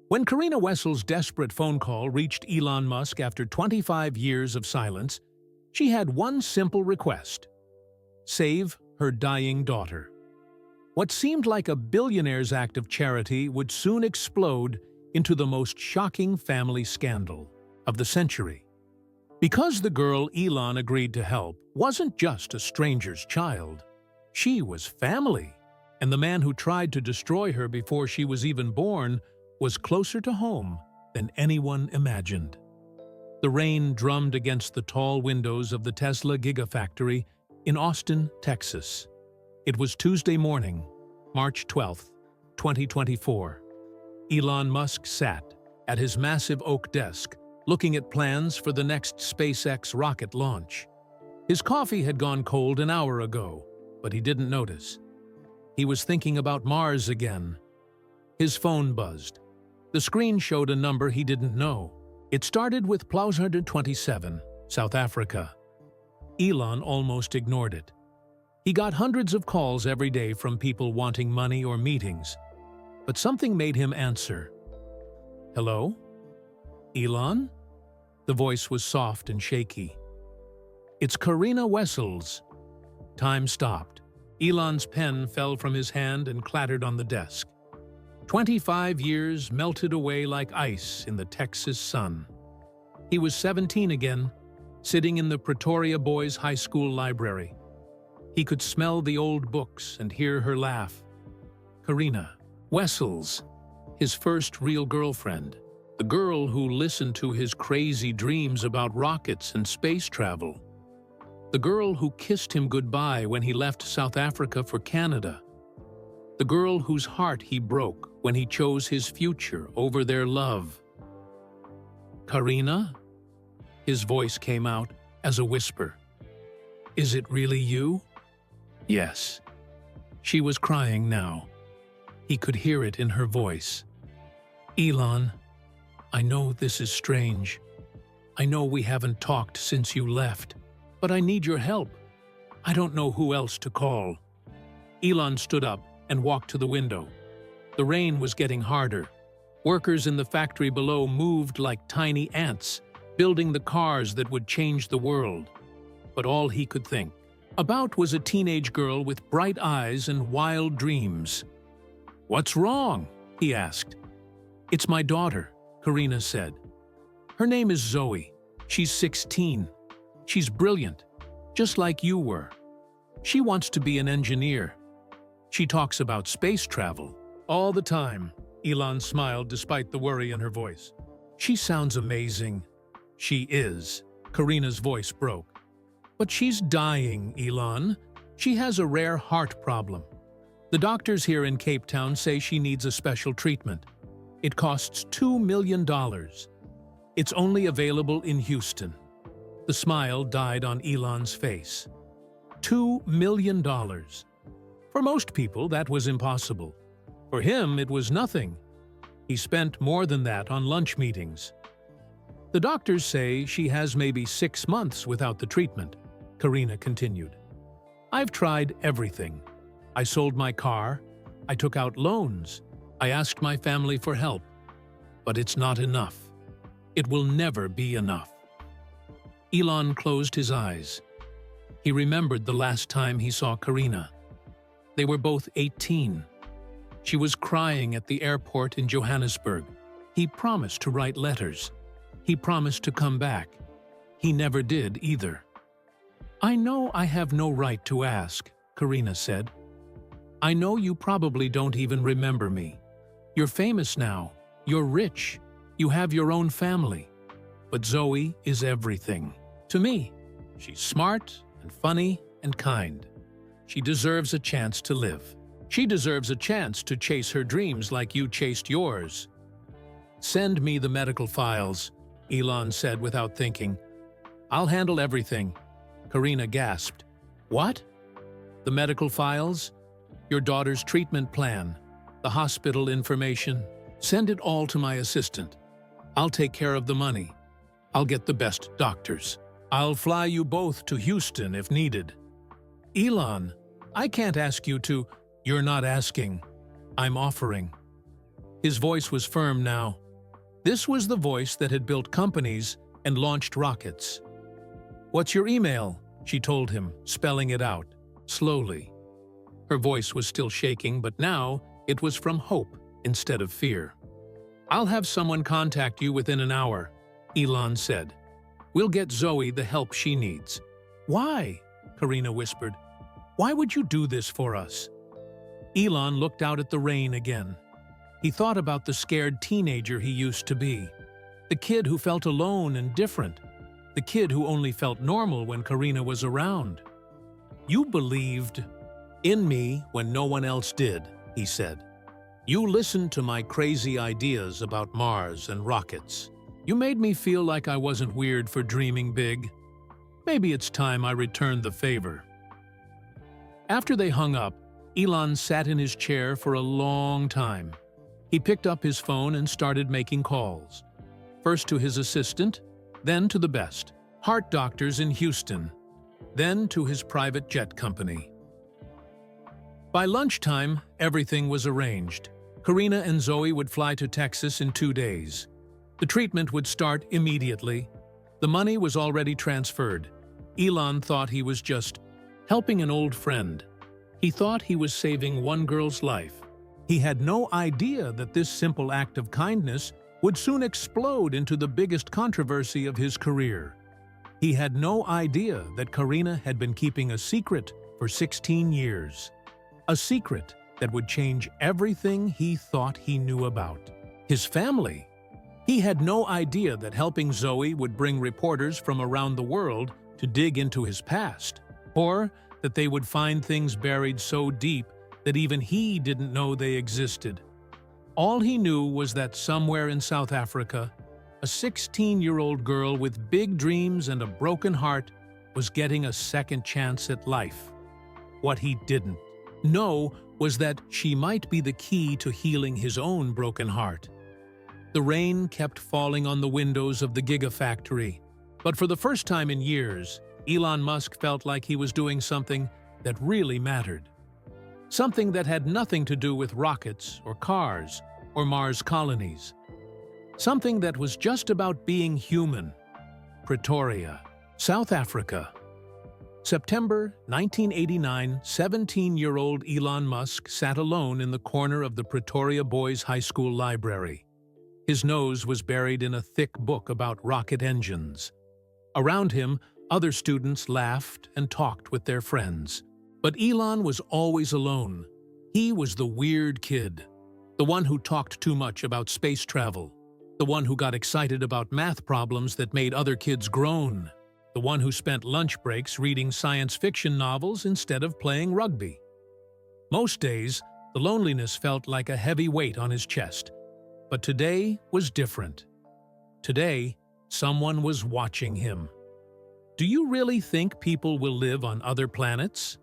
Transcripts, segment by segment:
When Karina Wessel's desperate phone call reached Elon Musk after 25 years of silence, she had one simple request: save her dying daughter. What seemed like a billionaire's act of charity would soon explode into the most shocking family scandal of the century. Because the girl Elon agreed to help wasn't just a stranger's child. She was family, and the man who tried to destroy her before she was even born was closer to home than anyone imagined. The rain drummed against the tall windows of the Tesla Gigafactory in Austin, Texas. It was Tuesday morning, March 12, 2024. Elon Musk sat at his massive oak desk, looking at plans for the next SpaceX rocket launch. His coffee had gone cold an hour ago, but he didn't notice. He was thinking about Mars again. His phone buzzed. The screen showed a number he didn't know. It started with +127, South Africa. Elon almost ignored it. He got hundreds of calls every day from people wanting money or meetings, but something made him answer. "Hello? Elon?" The voice was soft and shaky. "It's Karina Wessels." Time stopped. Elon's pen fell from his hand and clattered on the desk. 25 years melted away like ice in the Texas sun. He was 17 again, sitting in the Pretoria Boys High School library. He could smell the old books and hear her laugh. Karina Wessels, his first real girlfriend, the girl who listened to his crazy dreams about rockets and space travel. The girl who kissed him goodbye when he left South Africa for Canada. The girl whose heart he broke when he chose his future over their love. "Karina?" His voice came out as a whisper. "Is it really you?" Yes. She was crying now. He could hear it in her voice. "Elon, I know this is strange. I know we haven't talked since you left, but I need your help. I don't know who else to call." Elon stood up and walked to the window. The rain was getting harder. Workers in the factory below moved like tiny ants, building the cars that would change the world. But all he could think about was a teenage girl with bright eyes and wild dreams. "What's wrong?" he asked. "It's my daughter," Karina said. "Her name is Zoe. She's 16. She's brilliant, just like you were. She wants to be an engineer. She talks about space travel all the time." Elon smiled despite the worry in her voice. "She sounds amazing." "She is." Karina's voice broke. "But she's dying, Elon. She has a rare heart problem. The doctors here in Cape Town say she needs a special treatment. It costs $2 million. It's only available in Houston." The smile died on Elon's face. $2 million. For most people, that was impossible. For him, it was nothing. He spent more than that on lunch meetings. "The doctors say she has maybe 6 months without the treatment," Karina continued. "I've tried everything. I sold my car. I took out loans. I asked my family for help. But it's not enough. It will never be enough." Elon closed his eyes. He remembered the last time he saw Karina. They were both 18. She was crying at the airport in Johannesburg. He promised to write letters. He promised to come back. He never did either. "I know I have no right to ask," Karina said. "I know you probably don't even remember me. You're famous now. You're rich. You have your own family. But Zoe is everything to me. She's smart and funny and kind. She deserves a chance to live. She deserves a chance to chase her dreams like you chased yours." "Send me the medical files," Elon said without thinking. "I'll handle everything." Karina gasped. "What?" "The medical files, your daughter's treatment plan, the hospital information. Send it all to my assistant. I'll take care of the money. I'll get the best doctors. I'll fly you both to Houston if needed." "Elon, I can't ask you to—" "You're not asking. I'm offering." His voice was firm now. This was the voice that had built companies and launched rockets. "What's your email?" she told him, spelling it out, slowly. Her voice was still shaking, but now it was from hope instead of fear. "I'll have someone contact you within an hour," Elon said. "We'll get Zoe the help she needs." "Why?" Karina whispered. "Why would you do this for us?" Elon looked out at the rain again. He thought about the scared teenager he used to be, the kid who felt alone and different, the kid who only felt normal when Karina was around. "You believed in me when no one else did," he said. "You listened to my crazy ideas about Mars and rockets. You made me feel like I wasn't weird for dreaming big. Maybe it's time I returned the favor." After they hung up, Elon sat in his chair for a long time. He picked up his phone and started making calls. First to his assistant, then to the best, heart doctors in Houston, then to his private jet company. By lunchtime, everything was arranged. Karina and Zoe would fly to Texas in 2 days. The treatment would start immediately. The money was already transferred. Elon thought he was just helping an old friend. He thought he was saving one girl's life. He had no idea that this simple act of kindness would soon explode into the biggest controversy of his career. He had no idea that Karina had been keeping a secret for 16 years. A secret that would change everything he thought he knew about. His family. He had no idea that helping Zoe would bring reporters from around the world to dig into his past, or that they would find things buried so deep that even he didn't know they existed. All he knew was that somewhere in South Africa, a 16-year-old girl with big dreams and a broken heart was getting a second chance at life. What he didn't know was that she might be the key to healing his own broken heart. The rain kept falling on the windows of the Gigafactory, but for the first time in years, Elon Musk felt like he was doing something that really mattered. Something that had nothing to do with rockets or cars or Mars colonies. Something that was just about being human. Pretoria, South Africa. September 1989, 17-year-old Elon Musk sat alone in the corner of the Pretoria Boys High School library. His nose was buried in a thick book about rocket engines. Around him, other students laughed and talked with their friends. But Elon was always alone. He was the weird kid, the one who talked too much about space travel, the one who got excited about math problems that made other kids groan, the one who spent lunch breaks reading science fiction novels instead of playing rugby. Most days, the loneliness felt like a heavy weight on his chest. But today was different. Today, someone was watching him. Do you really think people will live on other planets?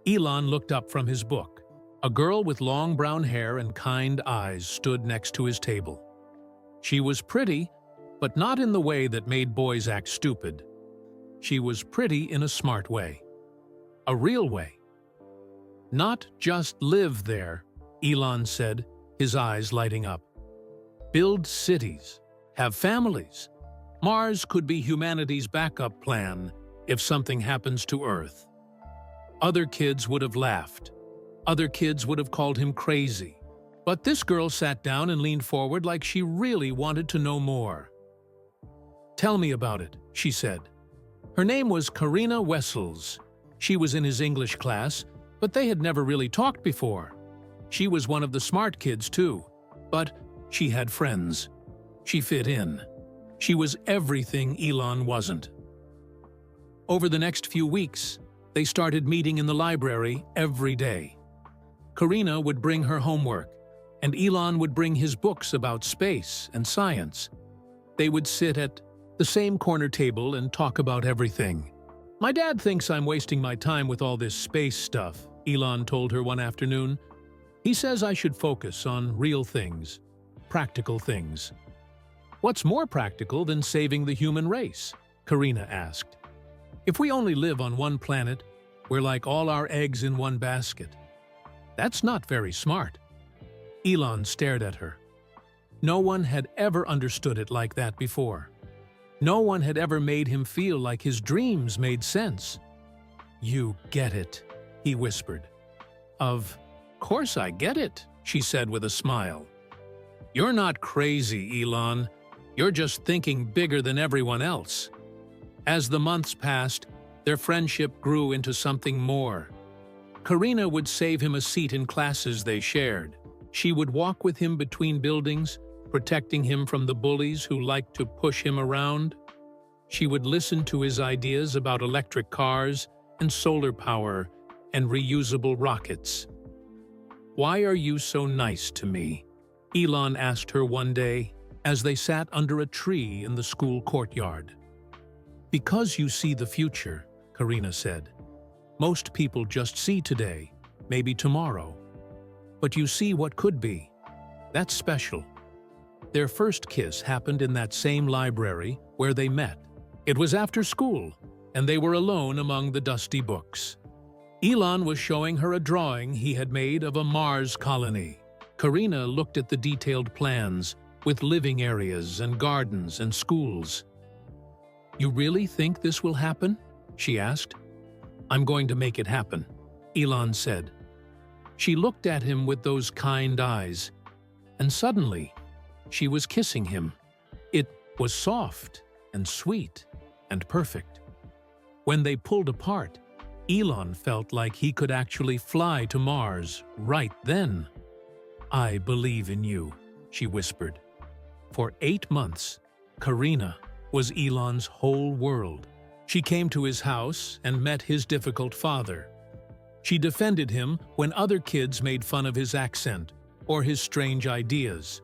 Elon looked up from his book. A girl with long brown hair and kind eyes stood next to his table. She was pretty, but not in the way that made boys act stupid. She was pretty in a smart way. A real way. Not just live there, Elon said, his eyes lighting up. Build cities. Have families. Mars could be humanity's backup plan if something happens to Earth. Other kids would have laughed. Other kids would have called him crazy. But this girl sat down and leaned forward like she really wanted to know more. "Tell me about it," she said. Her name was Karina Wessels. She was in his English class, but they had never really talked before. She was one of the smart kids too, but she had friends. She fit in. She was everything Elon wasn't. Over the next few weeks, they started meeting in the library every day. Karina would bring her homework, and Elon would bring his books about space and science. They would sit at the same corner table and talk about everything. "My dad thinks I'm wasting my time with all this space stuff," Elon told her one afternoon. "He says I should focus on real things, practical things." "What's more practical than saving the human race?" Karina asked. "If we only live on one planet, we're like all our eggs in one basket. That's not very smart." Elon stared at her. No one had ever understood it like that before. No one had ever made him feel like his dreams made sense. "You get it," he whispered. "Of course I get it," she said with a smile. "You're not crazy, Elon. You're just thinking bigger than everyone else." As the months passed, their friendship grew into something more. Karina would save him a seat in classes they shared. She would walk with him between buildings, protecting him from the bullies who liked to push him around. She would listen to his ideas about electric cars and solar power and reusable rockets. "Why are you so nice to me?" Elon asked her one day as they sat under a tree in the school courtyard. "Because you see the future," Karina said. "Most people just see today, maybe tomorrow. But you see what could be. That's special." Their first kiss happened in that same library where they met. It was after school, and they were alone among the dusty books. Elon was showing her a drawing he had made of a Mars colony. Karina looked at the detailed plans, with living areas and gardens and schools. "You really think this will happen?" she asked. "I'm going to make it happen," Elon said. She looked at him with those kind eyes, and suddenly, she was kissing him. It was soft and sweet and perfect. When they pulled apart, Elon felt like he could actually fly to Mars right then. "I believe in you," she whispered. For 8 months, Karina was Elon's whole world. She came to his house and met his difficult father. She defended him when other kids made fun of his accent or his strange ideas.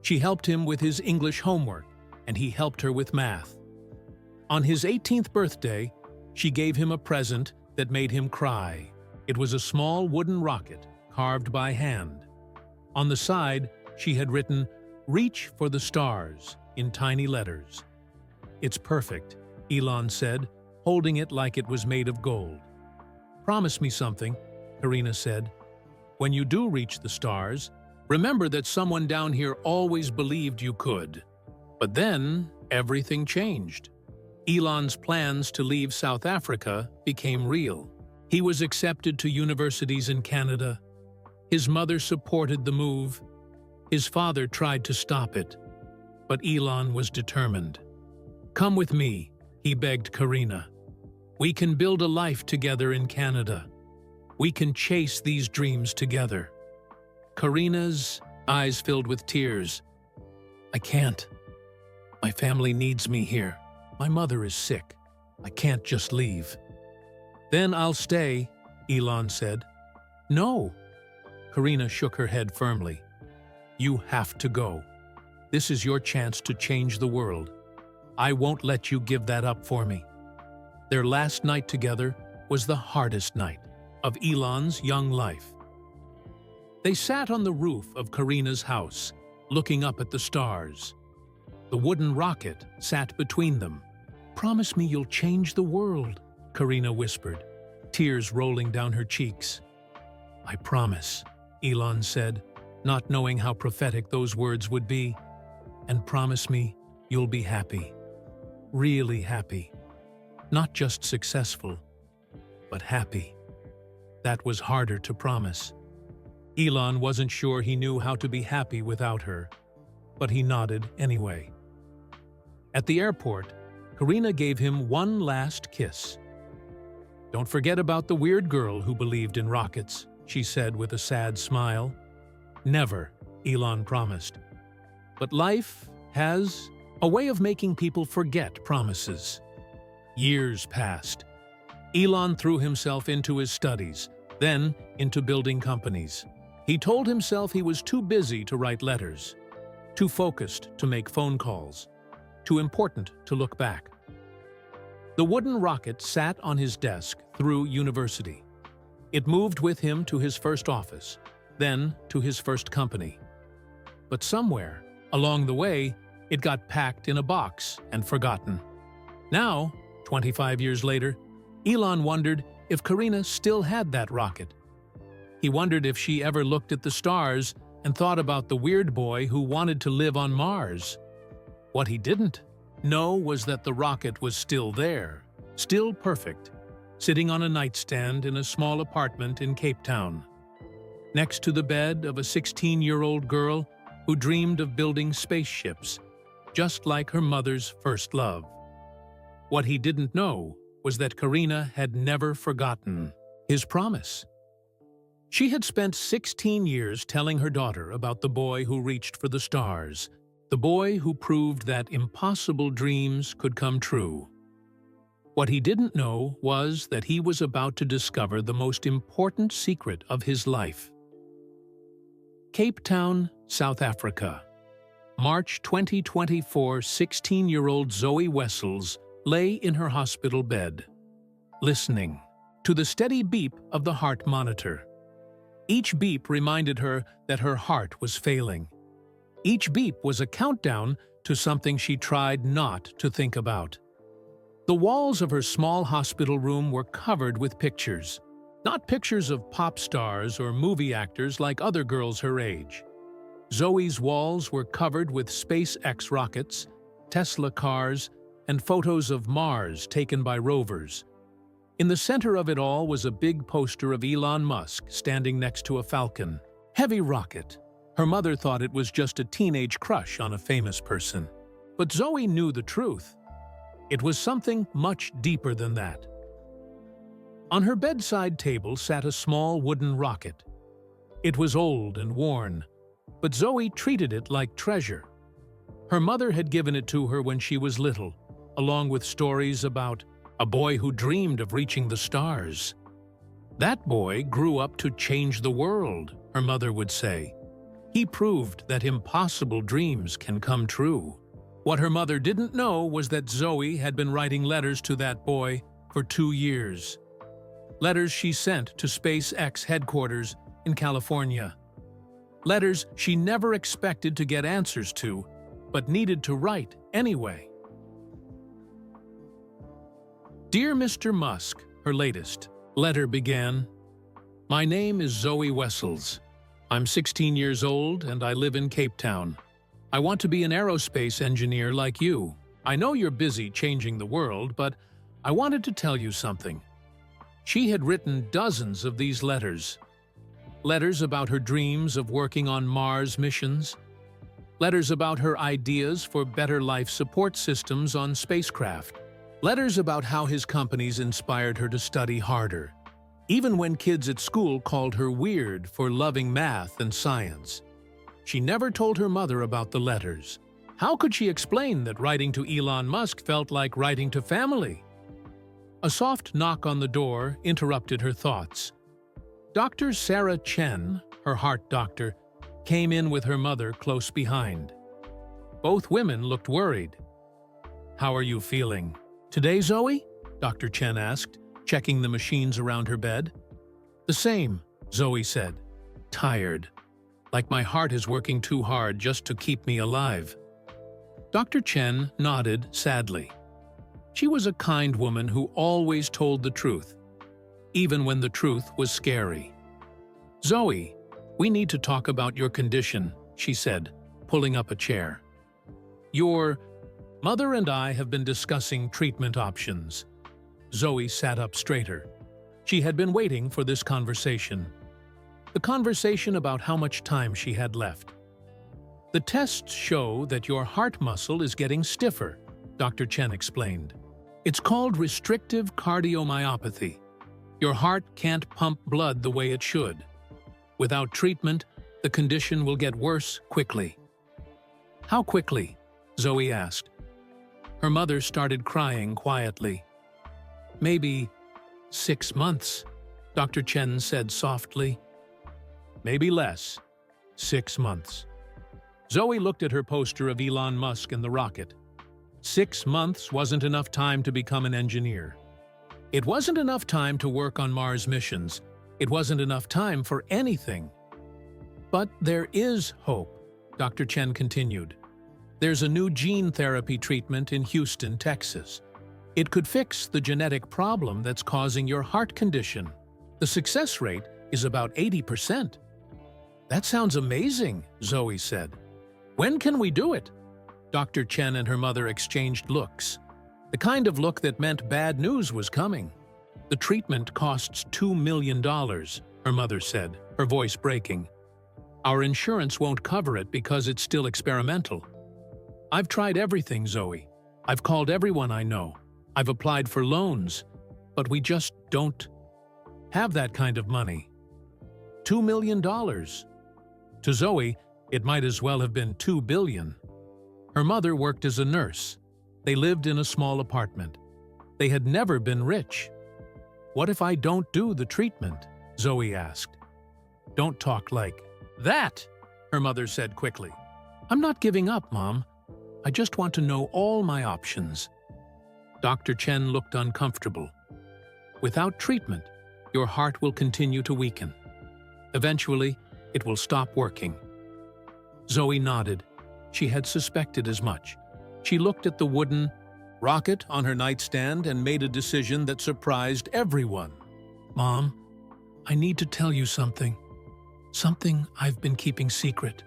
She helped him with his English homework, and he helped her with math. On his 18th birthday, she gave him a present that made him cry. It was a small wooden rocket carved by hand. On the side, she had written, "Reach for the stars," in tiny letters. "It's perfect," Elon said, holding it like it was made of gold. "Promise me something," Karina said. "When you do reach the stars, remember that someone down here always believed you could." But then, everything changed. Elon's plans to leave South Africa became real. He was accepted to universities in Canada. His mother supported the move. His father tried to stop it. But Elon was determined. "Come with me," he begged Karina. "We can build a life together in Canada. We can chase these dreams together." Karina's eyes filled with tears. "I can't. My family needs me here. My mother is sick. I can't just leave." "Then I'll stay," Elon said. "No." Karina shook her head firmly. "You have to go. This is your chance to change the world. I won't let you give that up for me." Their last night together was the hardest night of Elon's young life. They sat on the roof of Karina's house, looking up at the stars. The wooden rocket sat between them. "Promise me you'll change the world," Karina whispered, tears rolling down her cheeks. "I promise," Elon said, not knowing how prophetic those words would be. "And promise me you'll be happy. Really happy. Not just successful, but happy." That was harder to promise. Elon wasn't sure he knew how to be happy without her, but he nodded anyway. At the airport, Karina gave him one last kiss. "Don't forget about the weird girl who believed in rockets," she said with a sad smile. "Never," Elon promised. But life has a way of making people forget promises. Years passed. Elon threw himself into his studies, then into building companies. He told himself he was too busy to write letters, too focused to make phone calls, too important to look back. The wooden rocket sat on his desk through university. It moved with him to his first office, then to his first company. But somewhere, along the way, it got packed in a box and forgotten. Now, 25 years later, Elon wondered if Karina still had that rocket. He wondered if she ever looked at the stars and thought about the weird boy who wanted to live on Mars. What he didn't know was that the rocket was still there, still perfect, sitting on a nightstand in a small apartment in Cape Town, next to the bed of a 16-year-old girl who dreamed of building spaceships, just like her mother's first love. What he didn't know was that Karina had never forgotten his promise. She had spent 16 years telling her daughter about the boy who reached for the stars, the boy who proved that impossible dreams could come true. What he didn't know was that he was about to discover the most important secret of his life. Cape Town, South Africa. March 2024, 16-year-old Zoe Wessels lay in her hospital bed, listening to the steady beep of the heart monitor. Each beep reminded her that her heart was failing. Each beep was a countdown to something she tried not to think about. The walls of her small hospital room were covered with pictures, not pictures of pop stars or movie actors like other girls her age. Zoe's walls were covered with SpaceX rockets, Tesla cars, and photos of Mars taken by rovers. In the center of it all was a big poster of Elon Musk standing next to a Falcon Heavy rocket. Her mother thought it was just a teenage crush on a famous person. But Zoe knew the truth. It was something much deeper than that. On her bedside table sat a small wooden rocket. It was old and worn, but Zoe treated it like treasure. Her mother had given it to her when she was little, along with stories about a boy who dreamed of reaching the stars. That boy grew up to change the world, her mother would say. He proved that impossible dreams can come true. What her mother didn't know was that Zoe had been writing letters to that boy for 2 years. Letters she sent to SpaceX headquarters in California. Letters she never expected to get answers to, but needed to write anyway. Dear Mr. Musk, her latest letter began. My name is Zoe Wessels. I'm 16 years old and I live in Cape Town. I want to be an aerospace engineer like you. I know you're busy changing the world, but I wanted to tell you something. She had written dozens of these letters. Letters about her dreams of working on Mars missions. Letters about her ideas for better life support systems on spacecraft. Letters about how his companies inspired her to study harder, even when kids at school called her weird for loving math and science. She never told her mother about the letters. How could she explain that writing to Elon Musk felt like writing to family? A soft knock on the door interrupted her thoughts. Dr. Sarah Chen, her heart doctor, came in with her mother close behind. Both women looked worried. How are you feeling today, Zoe? Dr. Chen asked, checking the machines around her bed. The same, Zoe said. Tired. Like my heart is working too hard just to keep me alive. Dr. Chen nodded sadly. She was a kind woman who always told the truth, even when the truth was scary. Zoe, we need to talk about your condition, she said, pulling up a chair. Your mother and I have been discussing treatment options. Zoe sat up straighter. She had been waiting for this conversation. The conversation about how much time she had left. The tests show that your heart muscle is getting stiffer, Dr. Chen explained. It's called restrictive cardiomyopathy. Your heart can't pump blood the way it should. Without treatment, the condition will get worse quickly. How quickly? Zoe asked. Her mother started crying quietly. Maybe 6 months, Dr. Chen said softly. Maybe less. 6 months. Zoe looked at her poster of Elon Musk and the rocket. 6 months wasn't enough time to become an engineer. It wasn't enough time to work on Mars missions. It wasn't enough time for anything. But there is hope, Dr. Chen continued. There's a new gene therapy treatment in Houston, Texas. It could fix the genetic problem that's causing your heart condition. The success rate is about 80%. That sounds amazing, Zoe said. When can we do it? Dr. Chen and her mother exchanged looks. The kind of look that meant bad news was coming. The treatment costs $2 million, her mother said, her voice breaking. Our insurance won't cover it because it's still experimental. I've tried everything, Zoe. I've called everyone I know. I've applied for loans, but we just don't have that kind of money. $2 million. To Zoe, it might as well have been $2 billion. Her mother worked as a nurse. They lived in a small apartment. They had never been rich. What if I don't do the treatment? Zoe asked. Don't talk like that, her mother said quickly. I'm not giving up, Mom. I just want to know all my options. Dr. Chen looked uncomfortable. Without treatment, your heart will continue to weaken. Eventually, it will stop working. Zoe nodded. She had suspected as much. She looked at the wooden rocket on her nightstand and made a decision that surprised everyone. Mom, I need to tell you something. Something I've been keeping secret.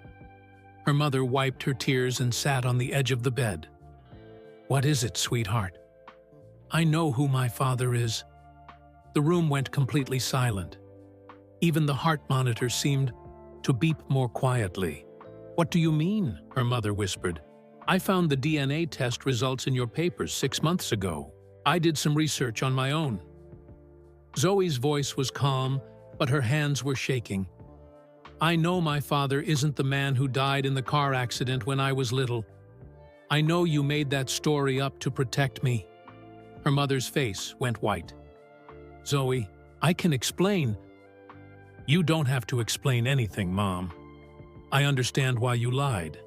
Her mother wiped her tears and sat on the edge of the bed. What is it, sweetheart? I know who my father is. The room went completely silent. Even the heart monitor seemed to beep more quietly. What do you mean? Her mother whispered. I found the DNA test results in your papers 6 months ago. I did some research on my own. Zoe's voice was calm, but her hands were shaking. I know my father isn't the man who died in the car accident when I was little. I know you made that story up to protect me. Her mother's face went white. Zoe, I can explain. You don't have to explain anything, Mom. I understand why you lied.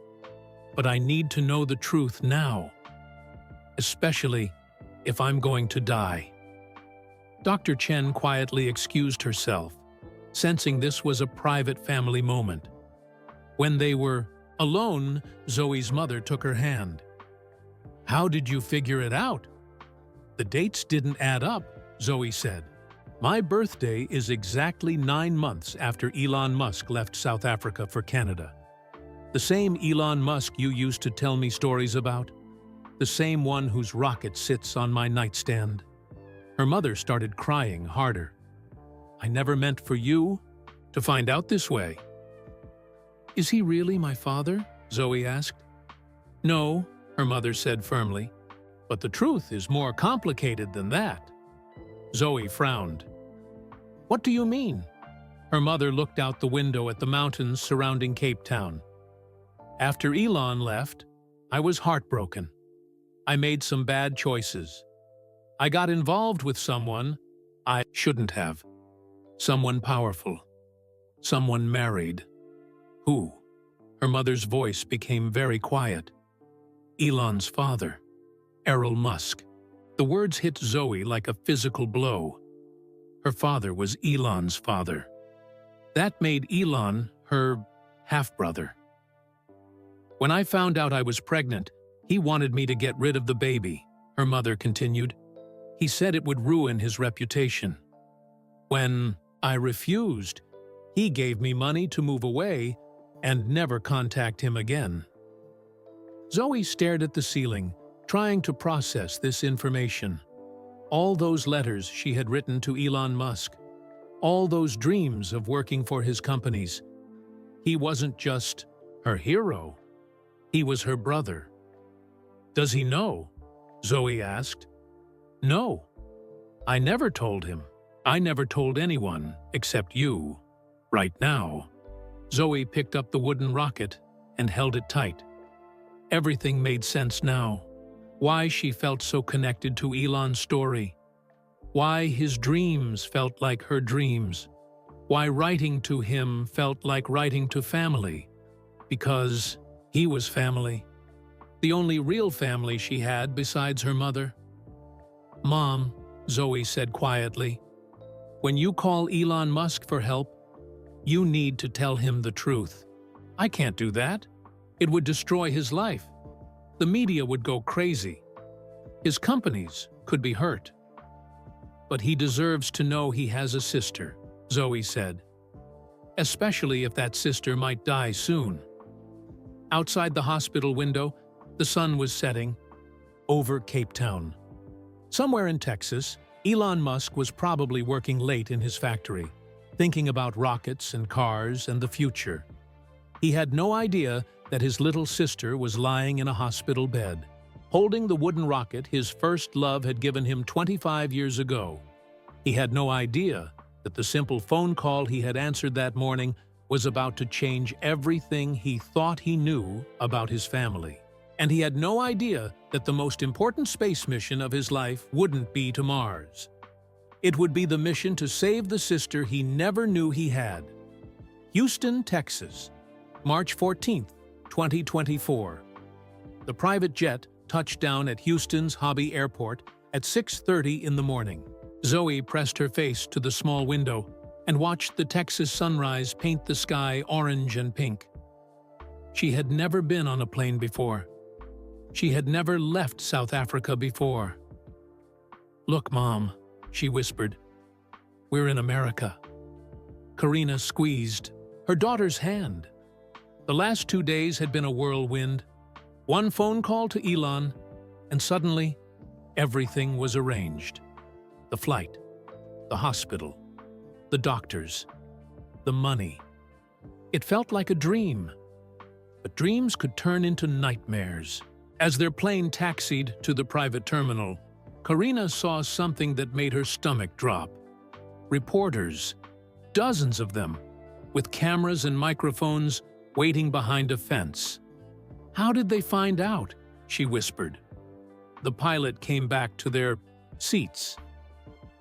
But I need to know the truth now. Especially if I'm going to die. Dr. Chen quietly excused herself, sensing this was a private family moment. When they were alone, Zoe's mother took her hand. How did you figure it out? The dates didn't add up, Zoe said. My birthday is exactly 9 months after Elon Musk left South Africa for Canada. The same Elon Musk you used to tell me stories about. The same one whose rocket sits on my nightstand. Her mother started crying harder. I never meant for you to find out this way. Is he really my father? Zoe asked. No, her mother said firmly. But the truth is more complicated than that. Zoe frowned. What do you mean? Her mother looked out the window at the mountains surrounding Cape Town. After Elon left, I was heartbroken. I made some bad choices. I got involved with someone I shouldn't have. Someone powerful. Someone married. Who? Her mother's voice became very quiet. Elon's father, Elon Musk. The words hit Zoe like a physical blow. Her father was Elon's father. That made Elon her half-brother. When I found out I was pregnant, he wanted me to get rid of the baby, her mother continued. He said it would ruin his reputation. When I refused, he gave me money to move away and never contact him again. Zoe stared at the ceiling, trying to process this information. All those letters she had written to Elon Musk. All those dreams of working for his companies. He wasn't just her hero. He was her brother. Does he know? Zoe asked. No. I never told him. I never told anyone except you. Right now. Zoe picked up the wooden rocket and held it tight. Everything made sense now. Why she felt so connected to Elon's story. Why his dreams felt like her dreams. Why writing to him felt like writing to family. Because he was family. The only real family she had besides her mother. Mom, Zoe said quietly, when you call Elon Musk for help, you need to tell him the truth. I can't do that. It would destroy his life. The media would go crazy. His companies could be hurt. But he deserves to know he has a sister, Zoe said. especially if that sister might die soon. Outside the hospital window, the sun was setting over Cape Town. Somewhere in Texas, Elon Musk was probably working late in his factory, thinking about rockets and cars and the future. He had no idea that his little sister was lying in a hospital bed, holding the wooden rocket his first love had given him 25 years ago. He had no idea that the simple phone call he had answered that morning was about to change everything he thought he knew about his family. And he had no idea that the most important space mission of his life wouldn't be to Mars. It would be the mission to save the sister he never knew he had. Houston, Texas, March 14, 2024. The private jet touched down at Houston's Hobby Airport at 6:30 in the morning. Zoe pressed her face to the small window and watched the Texas sunrise paint the sky orange and pink. She had never been on a plane before. She had never left South Africa before. "Look, Mom," she whispered. "We're in America." Karina squeezed her daughter's hand. The last 2 days had been a whirlwind. One phone call to Elon, and suddenly, everything was arranged. The flight, the hospital, the doctors, the money. It felt like a dream, but dreams could turn into nightmares. As their plane taxied to the private terminal, Karina saw something that made her stomach drop. Reporters, dozens of them, with cameras and microphones waiting behind a fence. "How did they find out?" she whispered. The pilot came back to their seats.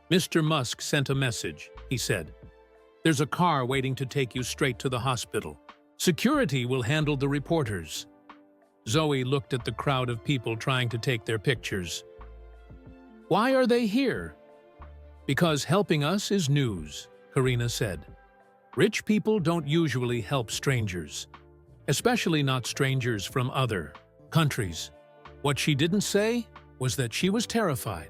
"Mr. Musk sent a message," he said. "There's a car waiting to take you straight to the hospital. Security will handle the reporters." Zoe looked at the crowd of people trying to take their pictures. "Why are they here?" "Because helping us is news," Karina said. "Rich people don't usually help strangers, especially not strangers from other countries." What she didn't say was that she was terrified.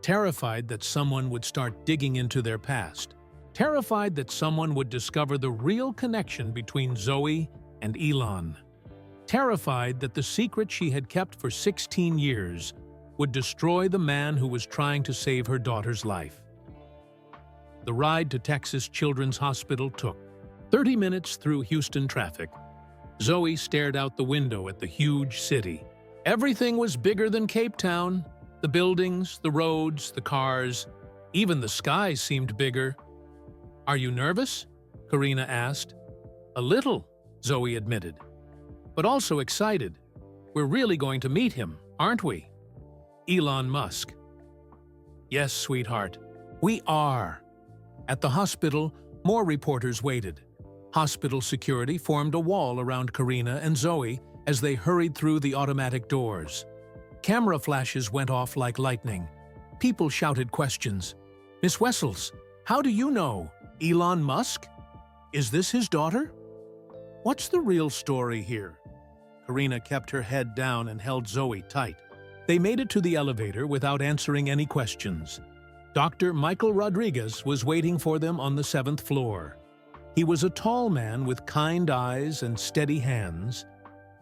Terrified that someone would start digging into their past. Terrified that someone would discover the real connection between Zoe and Elon. Terrified that the secret she had kept for 16 years would destroy the man who was trying to save her daughter's life. The ride to Texas Children's Hospital took 30 minutes through Houston traffic. Zoe stared out the window at the huge city. Everything was bigger than Cape Town. The buildings, the roads, the cars, even the sky seemed bigger. "Are you nervous?" Karina asked. "A little," Zoe admitted, "but also excited. We're really going to meet him, aren't we? Elon Musk." "Yes, sweetheart, we are." At the hospital, more reporters waited. Hospital security formed a wall around Karina and Zoe as they hurried through the automatic doors. Camera flashes went off like lightning. People shouted questions. "Miss Wessels, how do you know? Elon Musk? Is this his daughter? What's the real story here?" Karina kept her head down and held Zoe tight. They made it to the elevator without answering any questions. Dr. Michael Rodriguez was waiting for them on the 7th floor. He was a tall man with kind eyes and steady hands,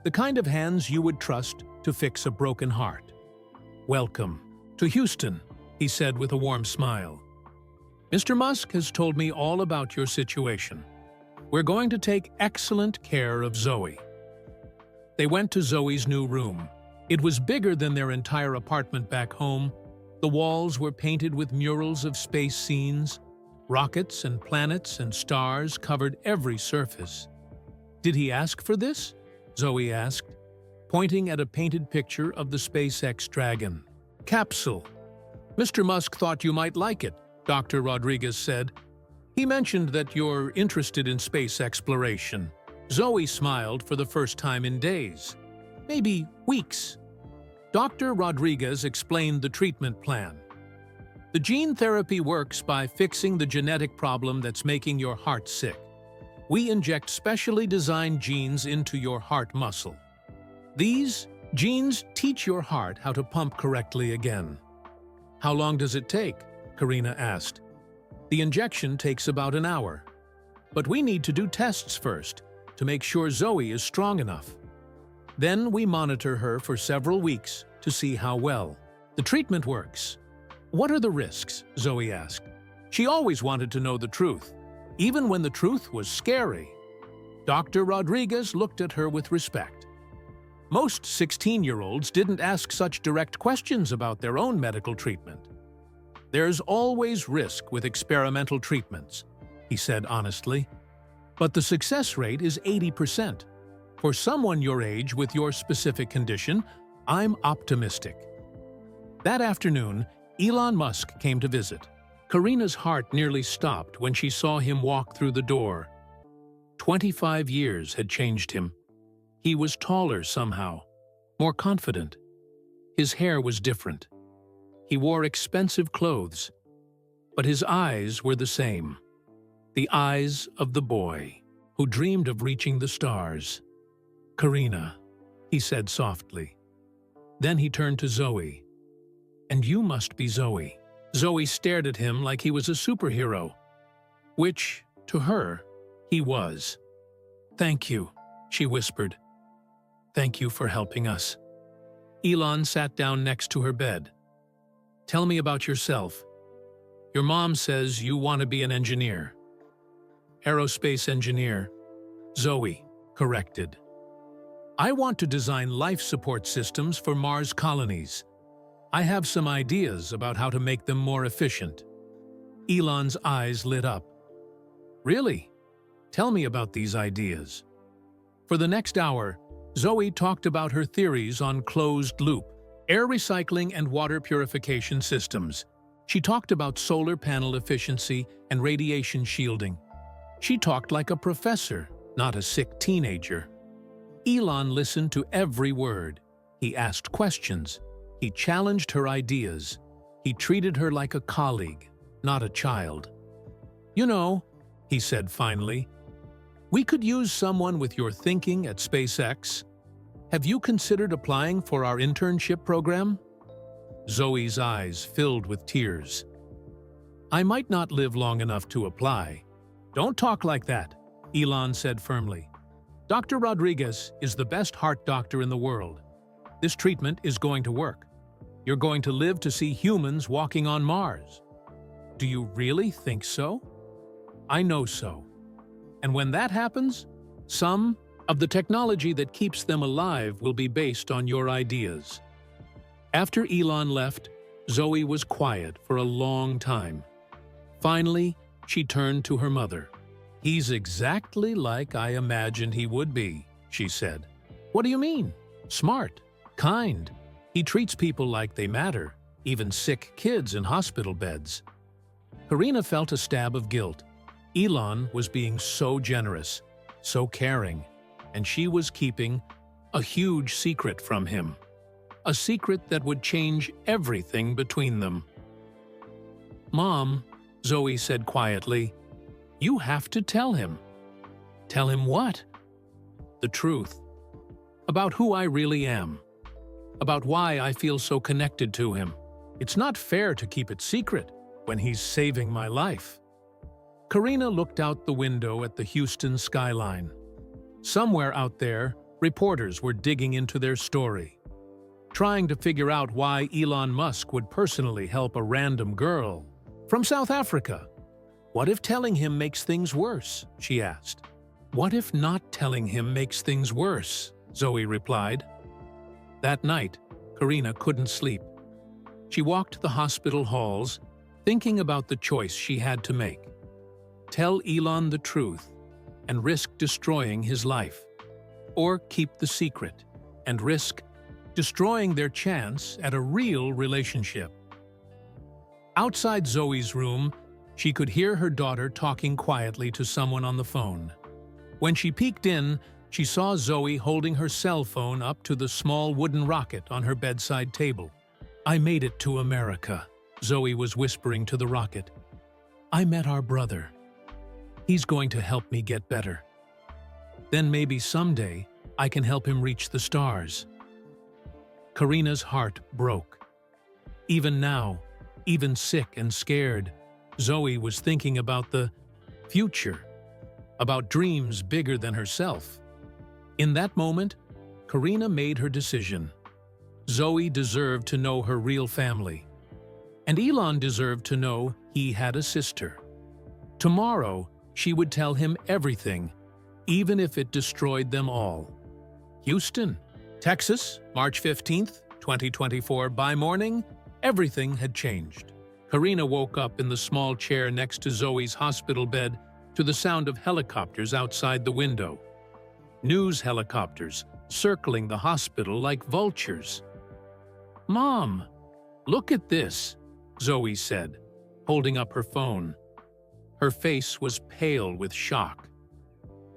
the kind of hands you would trust to fix a broken heart. "Welcome to Houston," he said with a warm smile. "Mr. Musk has told me all about your situation. We're going to take excellent care of Zoe." They went to Zoe's new room. It was bigger than their entire apartment back home. The walls were painted with murals of space scenes. Rockets and planets and stars covered every surface. "Did he ask for this?" Zoe asked, pointing at a painted picture of the SpaceX Dragon capsule. "Mr. Musk thought you might like it," Dr. Rodriguez said. "He mentioned that you're interested in space exploration." Zoe smiled for the first time in days, maybe weeks. Dr. Rodriguez explained the treatment plan. "The gene therapy works by fixing the genetic problem that's making your heart sick. We inject specially designed genes into your heart muscle. These genes teach your heart how to pump correctly again." "How long does it take?" Karina asked. "The injection takes about an hour." But we need to do tests first to make sure Zoe is strong enough. Then we monitor her for several weeks to see how well the treatment works. What are the risks? Zoe asked. She always wanted to know the truth, even when the truth was scary. Dr. Rodriguez looked at her with respect. Most 16-year-olds didn't ask such direct questions about their own medical treatment. There's always risk with experimental treatments, he said honestly. But the success rate is 80%. For someone your age with your specific condition, I'm optimistic. That afternoon, Elon Musk came to visit. Karina's heart nearly stopped when she saw him walk through the door. 25 years had changed him. He was taller somehow, more confident. His hair was different. He wore expensive clothes, but his eyes were the same. The eyes of the boy who dreamed of reaching the stars. "Karina," he said softly. Then he turned to Zoe. "And you must be Zoe." Zoe stared at him like he was a superhero, which, to her, he was. "Thank you," she whispered. "Thank you for helping us." Elon sat down next to her bed. "Tell me about yourself. Your mom says you want to be an engineer." "Aerospace engineer," Zoe corrected. "I want to design life support systems for Mars colonies. I have some ideas about how to make them more efficient." Elon's eyes lit up. "Really? Tell me about these ideas." For the next hour, Zoe talked about her theories on closed-loop, air recycling and water purification systems. She talked about solar panel efficiency and radiation shielding. She talked like a professor, not a sick teenager. Elon listened to every word. He asked questions. He challenged her ideas. He treated her like a colleague, not a child. "You know," he said finally, "we could use someone with your thinking at SpaceX. Have you considered applying for our internship program?" Zoe's eyes filled with tears. "I might not live long enough to apply." "Don't talk like that," Elon said firmly. "Dr. Rodriguez is the best heart doctor in the world. This treatment is going to work. You're going to live to see humans walking on Mars." "Do you really think so?" "I know so. And when that happens, some of the technology that keeps them alive will be based on your ideas." After Elon left, Zoe was quiet for a long time. Finally, she turned to her mother. "He's exactly like I imagined he would be," she said. "What do you mean?" "Smart, kind. He treats people like they matter, even sick kids in hospital beds." Karina felt a stab of guilt. Elon was being so generous, so caring, and she was keeping a huge secret from him. A secret that would change everything between them. "Mom," Zoe said quietly, "you have to tell him." "Tell him what?" "The truth. About who I really am. About why I feel so connected to him. It's not fair to keep it secret when he's saving my life." Karina looked out the window at the Houston skyline. Somewhere out there, reporters were digging into their story, trying to figure out why Elon Musk would personally help a random girl from South Africa. "What if telling him makes things worse?" she asked. "What if not telling him makes things worse?" Zoe replied. That night, Karina couldn't sleep. She walked the hospital halls, thinking about the choice she had to make. Tell Elon the truth and risk destroying his life, or keep the secret and risk destroying their chance at a real relationship. Outside Zoe's room, she could hear her daughter talking quietly to someone on the phone. When she peeked in, she saw Zoe holding her cell phone up to the small wooden rocket on her bedside table. "I made it to America," Zoe was whispering to the rocket. "I met our brother. He's going to help me get better. Then maybe someday I can help him reach the stars." Karina's heart broke. Even now, even sick and scared, Zoe was thinking about the future. about dreams bigger than herself. In that moment, Karina made her decision. Zoe deserved to know her real family, and Elon deserved to know he had a sister. Tomorrow, she would tell him everything, even if it destroyed them all. Houston, Texas, March 15th, 2024. By morning, everything had changed. Karina woke up in the small chair next to Zoe's hospital bed to the sound of helicopters outside the window. News helicopters circling the hospital like vultures. "Mom, look at this," Zoe said, holding up her phone. Her face was pale with shock.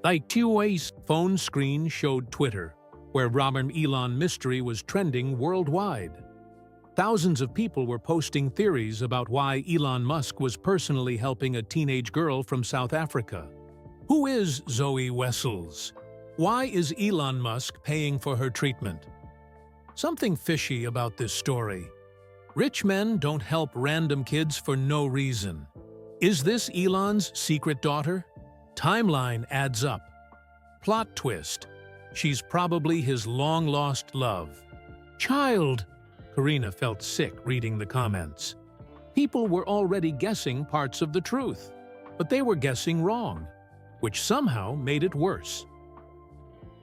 Like Tua's phone screen showed Twitter, where Robert Elon mystery was trending worldwide. Thousands of people were posting theories about why Elon Musk was personally helping a teenage girl from South Africa. Who is Zoe Wessels? Why is Elon Musk paying for her treatment? Something fishy about this story. Rich men don't help random kids for no reason. Is this Elon's secret daughter? Timeline adds up. Plot twist. She's probably his long-lost love. Child! Karina felt sick reading the comments. People were already guessing parts of the truth, but they were guessing wrong, which somehow made it worse.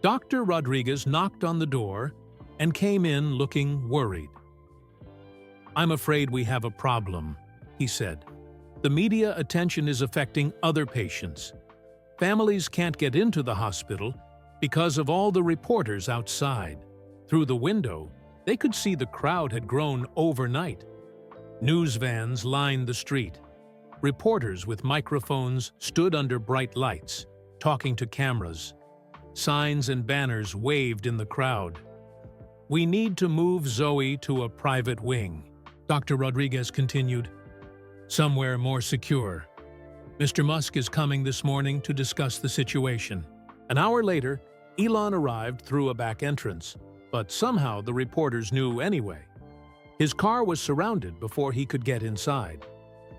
Dr. Rodriguez knocked on the door and came in looking worried. "I'm afraid we have a problem," he said. "The media attention is affecting other patients. Families can't get into the hospital because of all the reporters outside. Through the window, they could see the crowd had grown overnight. News vans lined the street. Reporters with microphones stood under bright lights, talking to cameras. Signs and banners waved in the crowd. We need to move Zoe to a private wing," Dr. Rodriguez continued. "Somewhere more secure. Mr. Musk is coming this morning to discuss the situation." An hour later, Elon arrived through a back entrance, but somehow the reporters knew anyway. His car was surrounded before he could get inside.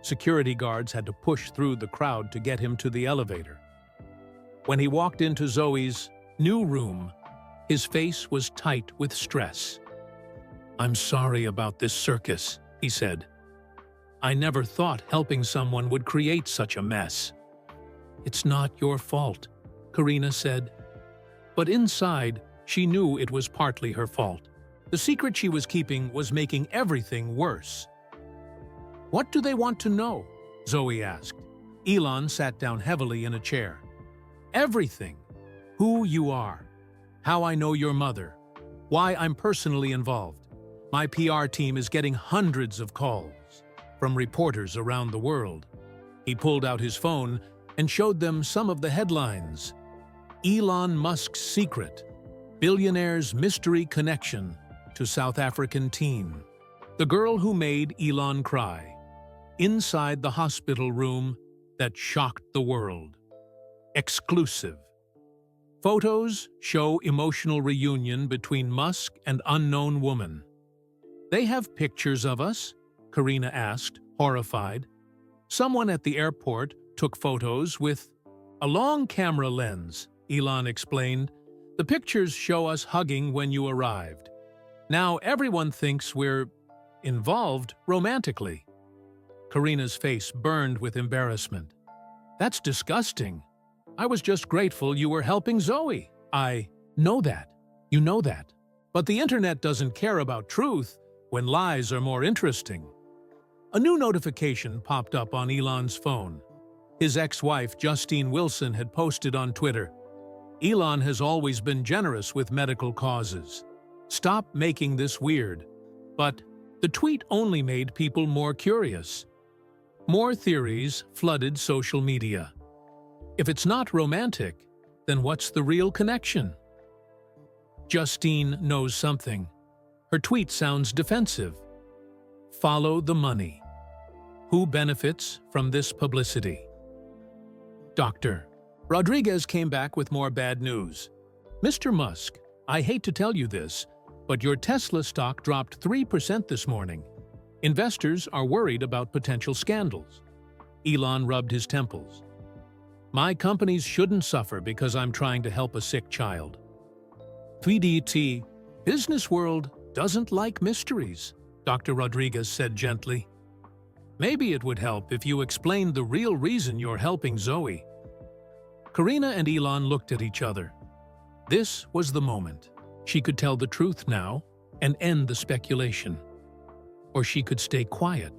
Security guards had to push through the crowd to get him to the elevator. When he walked into Zoe's new room, his face was tight with stress. "I'm sorry about this circus," he said. "I never thought helping someone would create such a mess." "It's not your fault," Karina said. But inside, she knew it was partly her fault. The secret she was keeping was making everything worse. "What do they want to know?" Zoe asked. Elon sat down heavily in a chair. "Everything. Who you are. How I know your mother. Why I'm personally involved. My PR team is getting hundreds of calls from reporters around the world." He pulled out his phone and showed them some of the headlines. Elon Musk's secret. Billionaire's mystery connection to South African teen. The girl who made Elon cry. Inside the hospital room that shocked the world. Exclusive. Photos show emotional reunion between Musk and unknown woman. "They have pictures of us?" Karina asked, horrified. "Someone at the airport took photos with a long camera lens," Elon explained. "The pictures show us hugging when you arrived. Now everyone thinks we're involved romantically." Karina's face burned with embarrassment. "That's disgusting. I was just grateful you were helping Zoe." "I know that. You know that. But the internet doesn't care about truth when lies are more interesting." A new notification popped up on Elon's phone. His ex-wife, Justine Wilson, had posted on Twitter, "Elon has always been generous with medical causes. Stop making this weird." But the tweet only made people more curious. More theories flooded social media. If it's not romantic, then what's the real connection? Justine knows something. Her tweet sounds defensive. Follow the money. Who benefits from this publicity? Dr. Rodriguez came back with more bad news. "Mr. Musk, I hate to tell you this, but your Tesla stock dropped 3% this morning. Investors are worried about potential scandals." Elon rubbed his temples. My companies shouldn't suffer because I'm trying to help a sick child. PDT, business world doesn't like mysteries, Dr. Rodriguez said gently. Maybe it would help if you explained the real reason you're helping Zoe. Karina and Elon looked at each other. This was the moment. She could tell the truth now and end the speculation. Or she could stay quiet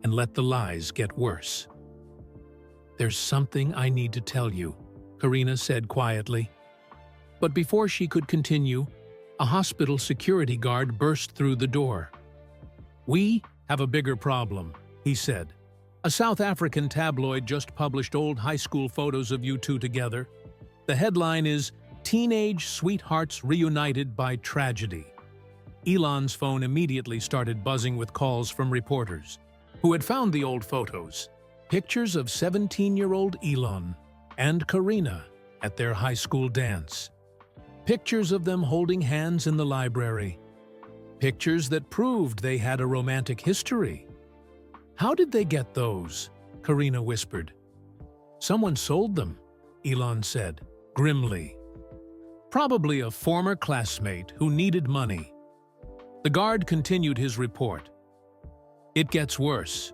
and let the lies get worse. There's something I need to tell you, Karina said quietly. But before she could continue, a hospital security guard burst through the door. We have a bigger problem, he said. A South African tabloid just published old high school photos of you two together. The headline is, "Teenage Sweethearts Reunited by Tragedy." Elon's phone immediately started buzzing with calls from reporters who had found the old photos. Pictures of 17-year-old Elon and Karina at their high school dance. Pictures of them holding hands in the library. Pictures that proved they had a romantic history. How did they get those? Karina whispered. Someone sold them, Elon said, grimly. Probably a former classmate who needed money. The guard continued his report. It gets worse.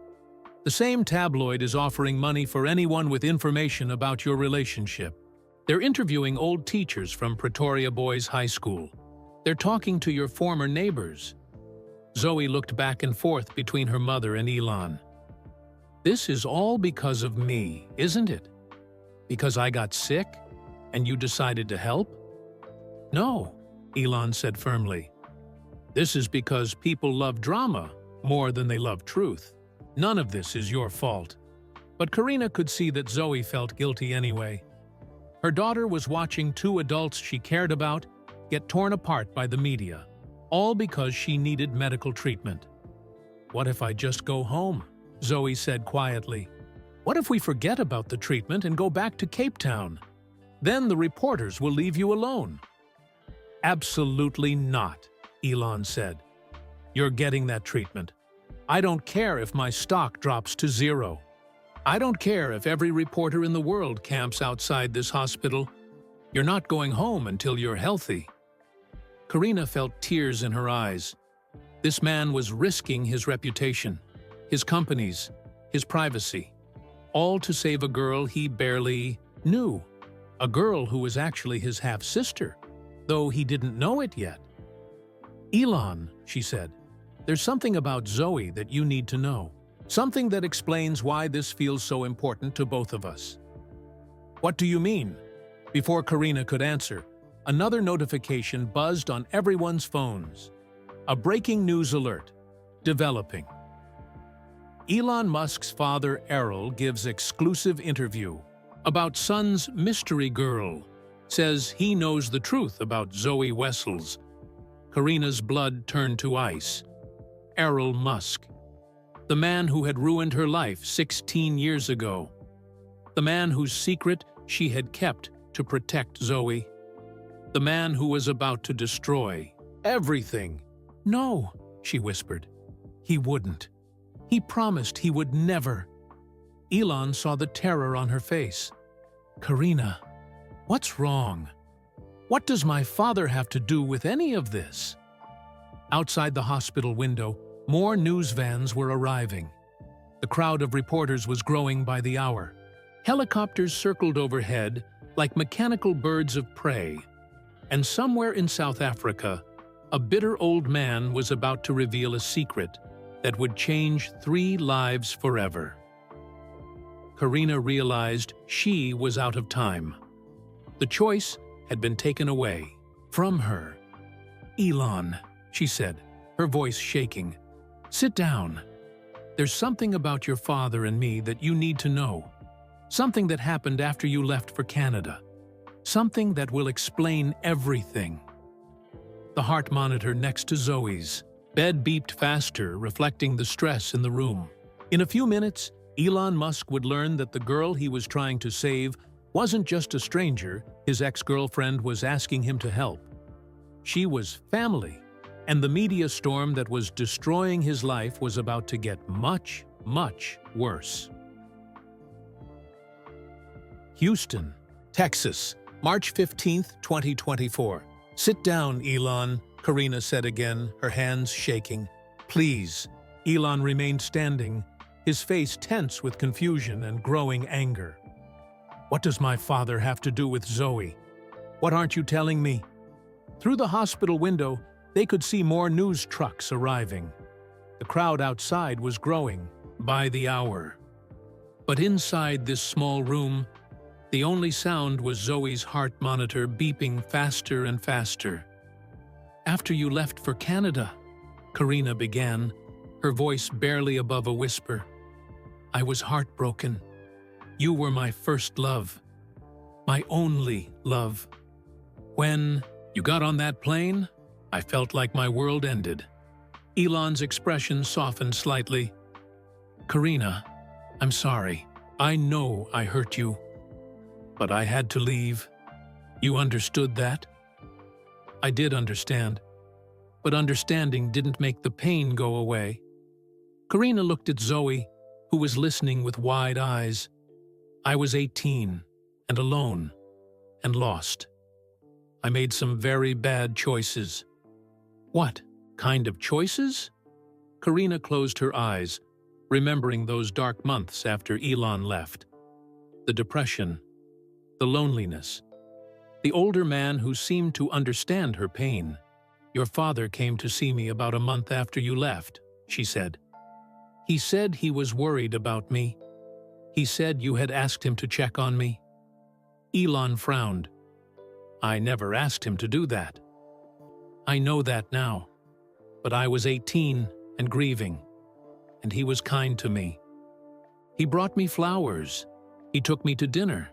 The same tabloid is offering money for anyone with information about your relationship. They're interviewing old teachers from Pretoria Boys High School. They're talking to your former neighbors. Zoe looked back and forth between her mother and Elon. This is all because of me, isn't it? Because I got sick and you decided to help? No, Elon said firmly. This is because people love drama more than they love truth. None of this is your fault. But Karina could see that Zoe felt guilty anyway. Her daughter was watching two adults she cared about get torn apart by the media, all because she needed medical treatment. What if I just go home? Zoe said quietly. What if we forget about the treatment and go back to Cape Town? Then the reporters will leave you alone. Absolutely not, Elon said. You're getting that treatment. I don't care if my stock drops to zero. I don't care if every reporter in the world camps outside this hospital. You're not going home until you're healthy. Karina felt tears in her eyes. This man was risking his reputation, his companies, his privacy, all to save a girl he barely knew, a girl who was actually his half-sister, though he didn't know it yet. Elon, she said, there's something about Zoe that you need to know, something that explains why this feels so important to both of us. What do you mean? Before Karina could answer, another notification buzzed on everyone's phones. A breaking news alert. Developing. Elon Musk's father, Errol, gives exclusive interview about son's mystery girl. Says he knows the truth about Zoe Wessels. Karina's blood turned to ice. Errol Musk. The man who had ruined her life 16 years ago. The man whose secret she had kept to protect Zoe. The man who was about to destroy everything. No, she whispered. He wouldn't. He promised he would never. Elon saw the terror on her face. Karina, what's wrong? What does my father have to do with any of this? Outside the hospital window, more news vans were arriving. The crowd of reporters was growing by the hour. Helicopters circled overhead like mechanical birds of prey. And somewhere in South Africa, a bitter old man was about to reveal a secret that would change 3 lives forever. Karina realized she was out of time. The choice had been taken away from her. Elon, she said, her voice shaking. Sit down. There's something about your father and me that you need to know. Something that happened after you left for Canada. Something that will explain everything. The heart monitor next to Zoe's bed beeped faster, reflecting the stress in the room. In a few minutes, Elon Musk would learn that the girl he was trying to save wasn't just a stranger his ex-girlfriend was asking him to help. She was family, and the media storm that was destroying his life was about to get much, much worse. Houston, Texas, March 15th, 2024. Sit down, Elon, Karina said again, her hands shaking. Please. Elon remained standing, his face tense with confusion and growing anger. What does my father have to do with Zoe? What aren't you telling me? Through the hospital window, they could see more news trucks arriving. The crowd outside was growing by the hour. But inside this small room, the only sound was Zoe's heart monitor beeping faster and faster. After you left for Canada, Karina began, her voice barely above a whisper. I was heartbroken. You were my first love, my only love. When you got on that plane, I felt like my world ended. Elon's expression softened slightly. Karina, I'm sorry. I know I hurt you. But I had to leave. You understood that? I did understand. But understanding didn't make the pain go away. Karina looked at Zoe, who was listening with wide eyes. I was 18, and alone, and lost. I made some very bad choices. What kind of choices? Karina closed her eyes, remembering those dark months after Elon left. The depression, the loneliness. The older man who seemed to understand her pain. Your father came to see me about a month after you left, she said. He said he was worried about me. He said you had asked him to check on me. Elon frowned. I never asked him to do that. I know that now. But I was 18 and grieving, and he was kind to me. He brought me flowers. He took me to dinner.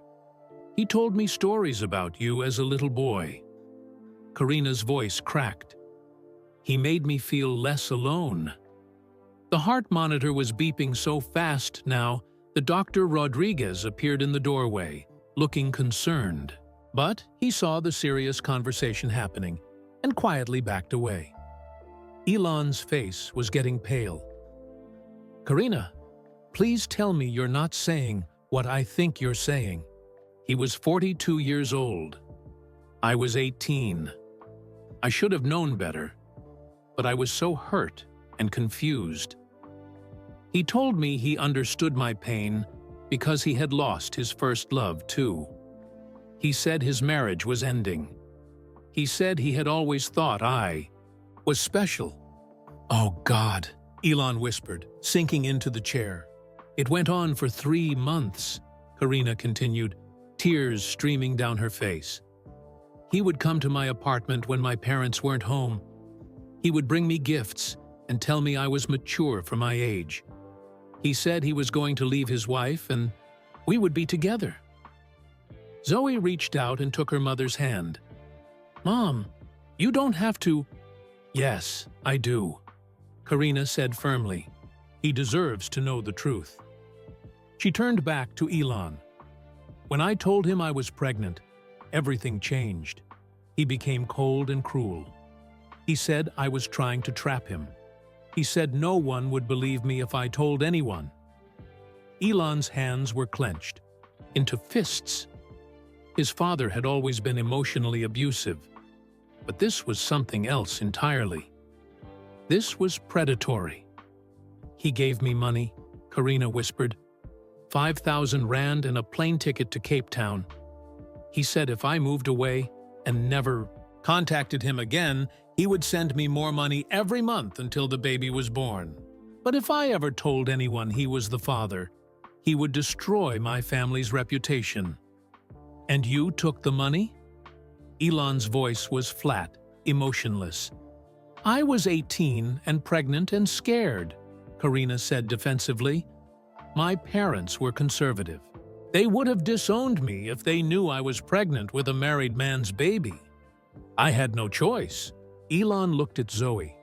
He told me stories about you as a little boy. Karina's voice cracked. He made me feel less alone. The heart monitor was beeping so fast now that Dr. Rodriguez appeared in the doorway, looking concerned. But he saw the serious conversation happening and quietly backed away. Elon's face was getting pale. Karina, please tell me you're not saying what I think you're saying. He was 42 years old. I was 18. I should have known better, but I was so hurt and confused. He told me he understood my pain because he had lost his first love too. He said his marriage was ending. He said he had always thought I was special. Oh God, Elon whispered, sinking into the chair. It went on for 3 months, Karina continued, tears streaming down her face. He would come to my apartment when my parents weren't home. He would bring me gifts and tell me I was mature for my age. He said he was going to leave his wife and we would be together. Zoe reached out and took her mother's hand. Mom, you don't have to. Yes, I do, Karina said firmly. He deserves to know the truth. She turned back to Elon. When I told him I was pregnant, everything changed. He became cold and cruel. He said I was trying to trap him. He said no one would believe me if I told anyone. Elon's hands were clenched into fists. His father had always been emotionally abusive, but this was something else entirely. This was predatory. He gave me money, Karina whispered. 5,000 rand and a plane ticket to Cape Town. He said if I moved away and never contacted him again, he would send me more money every month until the baby was born. But if I ever told anyone he was the father, he would destroy my family's reputation. And you took the money? Elon's voice was flat, emotionless. I was 18 and pregnant and scared, Karina said defensively. My parents were conservative. They would have disowned me if they knew I was pregnant with a married man's baby. I had no choice. Elon looked at Zoe,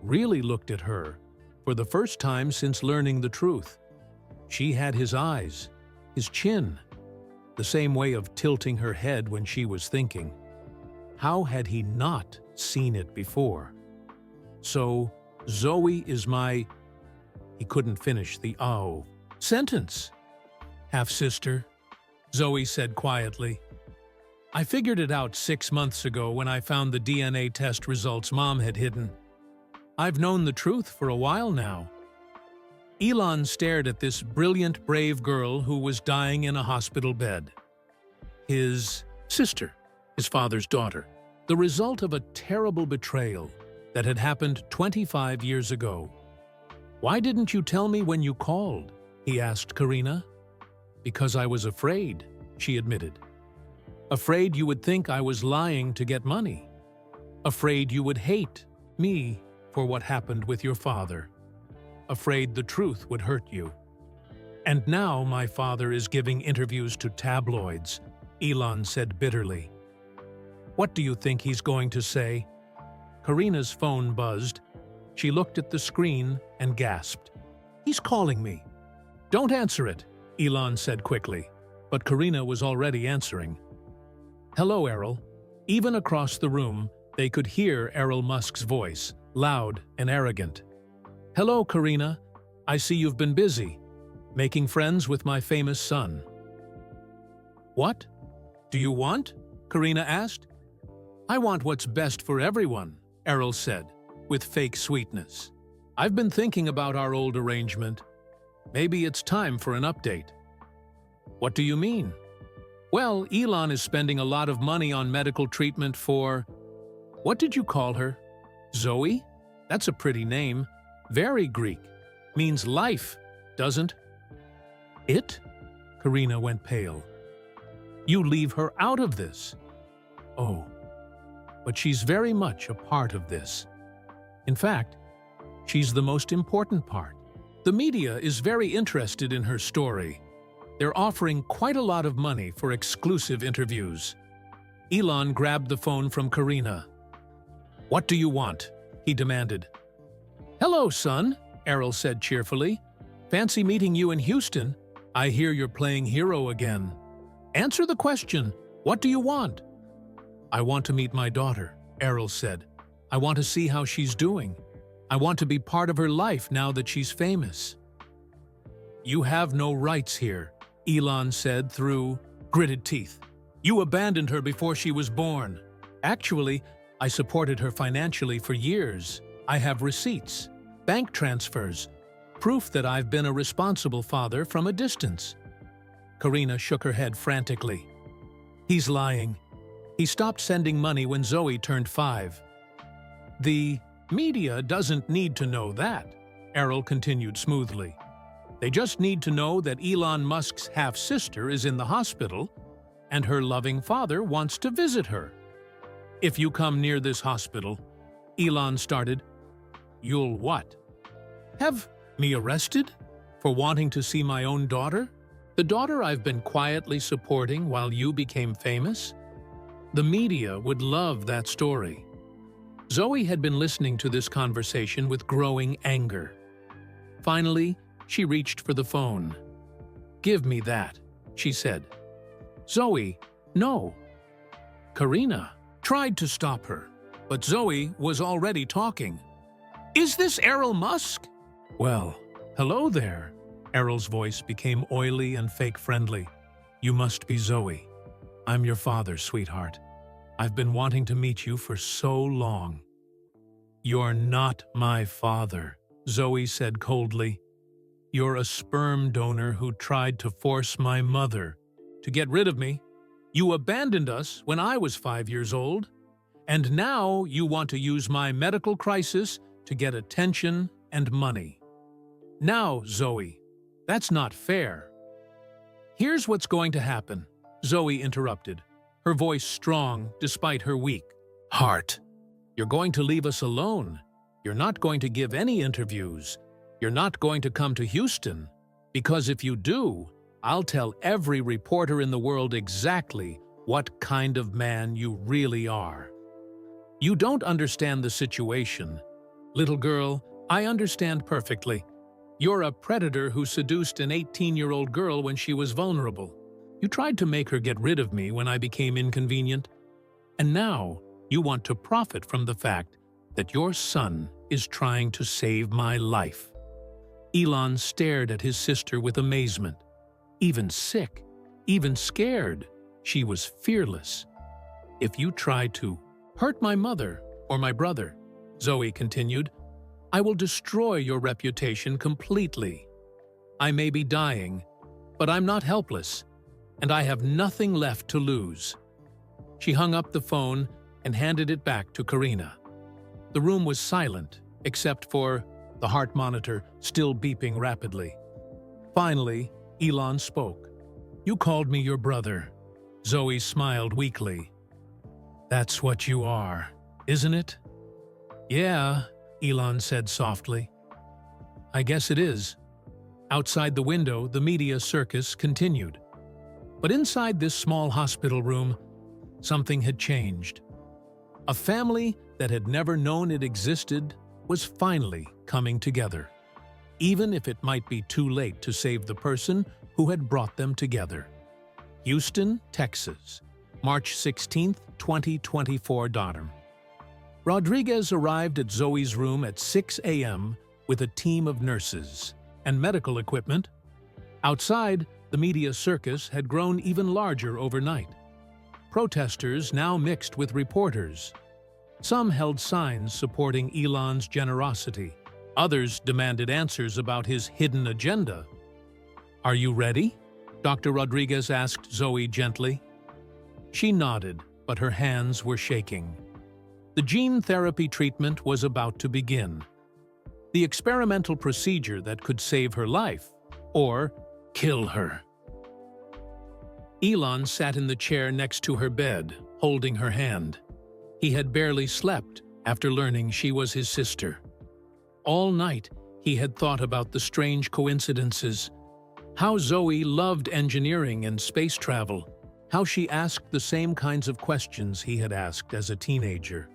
really looked at her, for the first time since learning the truth. She had his eyes, his chin, the same way of tilting her head when she was thinking. How had he not seen it before? So, Zoe is my... He couldn't finish the sentence. Half-sister. Zoe said quietly. I figured it out 6 months ago when I found the DNA test results Mom had hidden. I've known the truth for a while now. Elon stared at this brilliant, brave girl who was dying in a hospital bed. His sister, his father's daughter, the result of a terrible betrayal that had happened 25 years ago. Why didn't you tell me when you called? He asked Karina. Because I was afraid, she admitted. Afraid you would think I was lying to get money. Afraid you would hate me for what happened with your father. Afraid the truth would hurt you. And now my father is giving interviews to tabloids, Elon said bitterly. What do you think he's going to say? Karina's phone buzzed. She looked at the screen and gasped. He's calling me. Don't answer it, Elon said quickly, but Karina was already answering. Hello, Errol. Even across the room, they could hear Elon Musk's voice, loud and arrogant. Hello, Karina. I see you've been busy, making friends with my famous son. What? Do you want? Karina asked. I want what's best for everyone, Errol said, with fake sweetness. I've been thinking about our old arrangement. Maybe it's time for an update. What do you mean? Well, Elon is spending a lot of money on medical treatment for… What did you call her? Zoe? That's a pretty name. Very Greek. Means life, doesn't it? Karina went pale. You leave her out of this. Oh, but she's very much a part of this. In fact, she's the most important part. The media is very interested in her story. They're offering quite a lot of money for exclusive interviews. Elon grabbed the phone from Karina. What do you want? He demanded. Hello, son, Errol said cheerfully. Fancy meeting you in Houston. I hear you're playing hero again. Answer the question. What do you want? I want to meet my daughter, Errol said. I want to see how she's doing. I want to be part of her life now that she's famous. You have no rights here, Elon said through gritted teeth. You abandoned her before she was born. Actually, I supported her financially for years. I have receipts, bank transfers, proof that I've been a responsible father from a distance. Karina shook her head frantically. He's lying. He stopped sending money when Zoe turned 5. The media doesn't need to know that, Errol continued smoothly. They just need to know that Elon Musk's half-sister is in the hospital and her loving father wants to visit her. If you come near this hospital, Elon started, you'll what? Have me arrested? For wanting to see my own daughter? The daughter I've been quietly supporting while you became famous? The media would love that story. Zoe had been listening to this conversation with growing anger. Finally, she reached for the phone. Give me that, she said. Zoe, no. Karina tried to stop her, but Zoe was already talking. Is this Elon Musk? Well, hello there. Errol's voice became oily and fake-friendly. You must be Zoe. I'm your father, sweetheart. I've been wanting to meet you for so long. You're not my father, Zoe said coldly. You're a sperm donor who tried to force my mother to get rid of me. You abandoned us when I was 5 years old, and now you want to use my medical crisis to get attention and money. Now, Zoe, that's not fair. Here's what's going to happen, Zoe interrupted, her voice strong despite her weak heart. You're going to leave us alone. You're not going to give any interviews. You're not going to come to Houston, because if you do, I'll tell every reporter in the world exactly what kind of man you really are. You don't understand the situation. Little girl, I understand perfectly. You're a predator who seduced an 18-year-old girl when she was vulnerable. You tried to make her get rid of me when I became inconvenient. And now you want to profit from the fact that your son is trying to save my life. Elon stared at his sister with amazement, even sick. even scared. She was fearless. "If you try to hurt my mother or my brother," Zoe continued, "I will destroy your reputation completely. I may be dying, but I'm not helpless, and I have nothing left to lose." She hung up the phone and handed it back to Karina. The room was silent, except for the heart monitor still beeping rapidly. Finally, Elon spoke. "You called me your brother." Zoe smiled weakly. "That's what you are, isn't it?" "Yeah," Elon said softly. "I guess it is." Outside the window, the media circus continued. But inside this small hospital room, something had changed. A family that had never known it existed was finally coming together, even if it might be too late to save the person who had brought them together. Houston, Texas, March 16, 2024. Rodriguez arrived at Zoe's room at 6 a.m. with a team of nurses and medical equipment. Outside, the media circus had grown even larger overnight. Protesters now mixed with reporters. Some held signs supporting Elon's generosity. Others demanded answers about his hidden agenda. "Are you ready?" Dr. Rodriguez asked Zoe gently. She nodded, but her hands were shaking. The gene therapy treatment was about to begin. The experimental procedure that could save her life, or kill her. Elon sat in the chair next to her bed, holding her hand. He had barely slept after learning she was his sister. All night, he had thought about the strange coincidences, how Zoe loved engineering and space travel, how she asked the same kinds of questions he had asked as a teenager,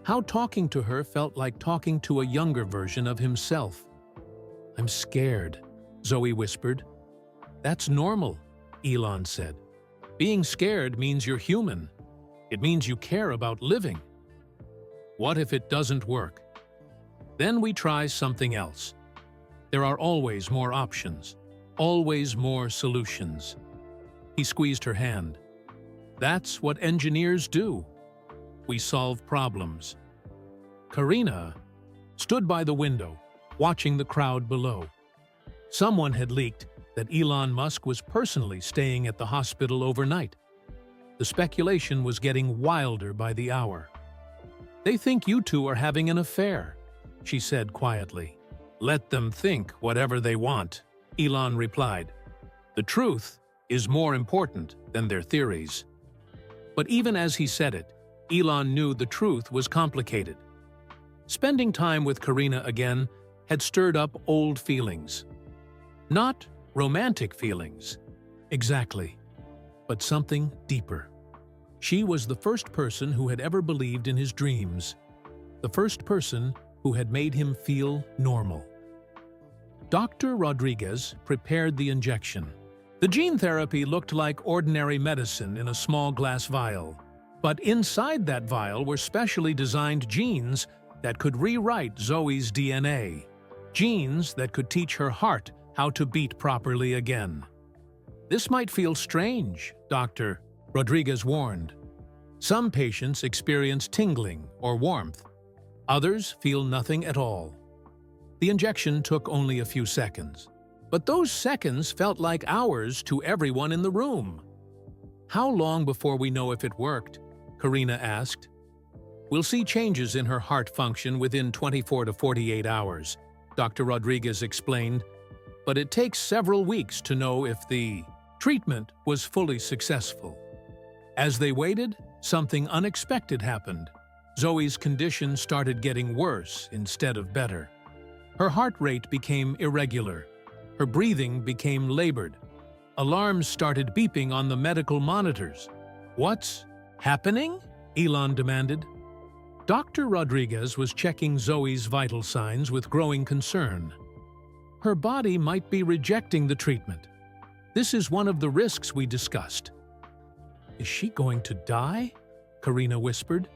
how talking to her felt like talking to a younger version of himself. "I'm scared," Zoe whispered. "That's normal," Elon said. "Being scared means you're human. It means you care about living." "What if it doesn't work?" "Then we try something else. There are always more options, always more solutions." He squeezed her hand. "That's what engineers do. We solve problems." Karina stood by the window, watching the crowd below. Someone had leaked that Elon Musk was personally staying at the hospital overnight. The speculation was getting wilder by the hour. "They think you two are having an affair," she said quietly. "Let them think whatever they want," Elon replied. "The truth is more important than their theories." But even as he said it, Elon knew the truth was complicated. Spending time with Karina again had stirred up old feelings. Not romantic feelings, exactly, but something deeper. She was the first person who had ever believed in his dreams, the first person who had made him feel normal. Dr. Rodriguez prepared the injection. The gene therapy looked like ordinary medicine in a small glass vial, but inside that vial were specially designed genes that could rewrite Zoe's DNA, genes that could teach her heart how to beat properly again. "This might feel strange," Dr. Rodriguez warned. "Some patients experience tingling or warmth. Others feel nothing at all." The injection took only a few seconds, but those seconds felt like hours to everyone in the room. "How long before we know if it worked?" Karina asked. "We'll see changes in her heart function within 24 to 48 hours, Dr. Rodriguez explained, but it takes several weeks to know if the treatment was fully successful. As they waited, something unexpected happened. Zoe's condition started getting worse instead of better. Her heart rate became irregular. Her breathing became labored. Alarms started beeping on the medical monitors. "What's happening?" Elon demanded. Dr. Rodriguez was checking Zoe's vital signs with growing concern. Her body might be rejecting the treatment. "This is one of the risks we discussed." "Is she going to die?" Karina whispered.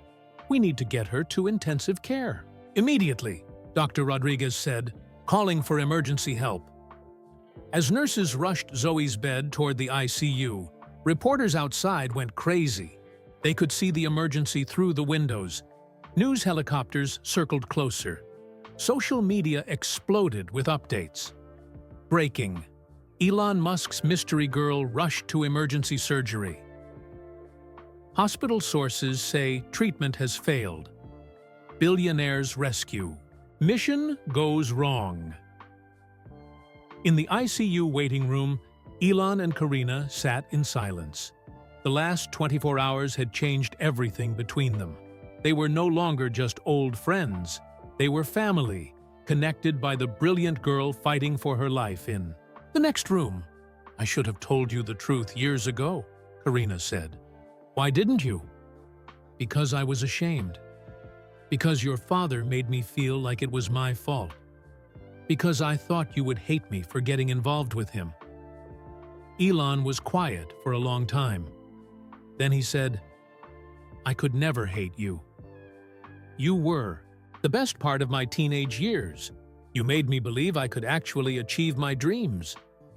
"We need to get her to intensive care." "Immediately," Dr. Rodriguez said, calling for emergency help. As nurses rushed Zoe's bed toward the ICU, reporters outside went crazy. They could see the emergency through the windows. News helicopters circled closer. Social media exploded with updates. Breaking. Elon Musk's mystery girl rushed to emergency surgery. Hospital sources say treatment has failed. Billionaire's rescue. Mission goes wrong. In the ICU waiting room, Elon and Karina sat in silence. The last 24 hours had changed everything between them. They were no longer just old friends. They were family, connected by the brilliant girl fighting for her life in the next room. "I should have told you the truth years ago," Karina said. "Why didn't you?" "Because I was ashamed. Because your father made me feel like it was my fault. Because I thought you would hate me for getting involved with him." Elon was quiet for a long time. Then he said, "I could never hate you. You were the best part of my teenage years. You made me believe I could actually achieve my dreams,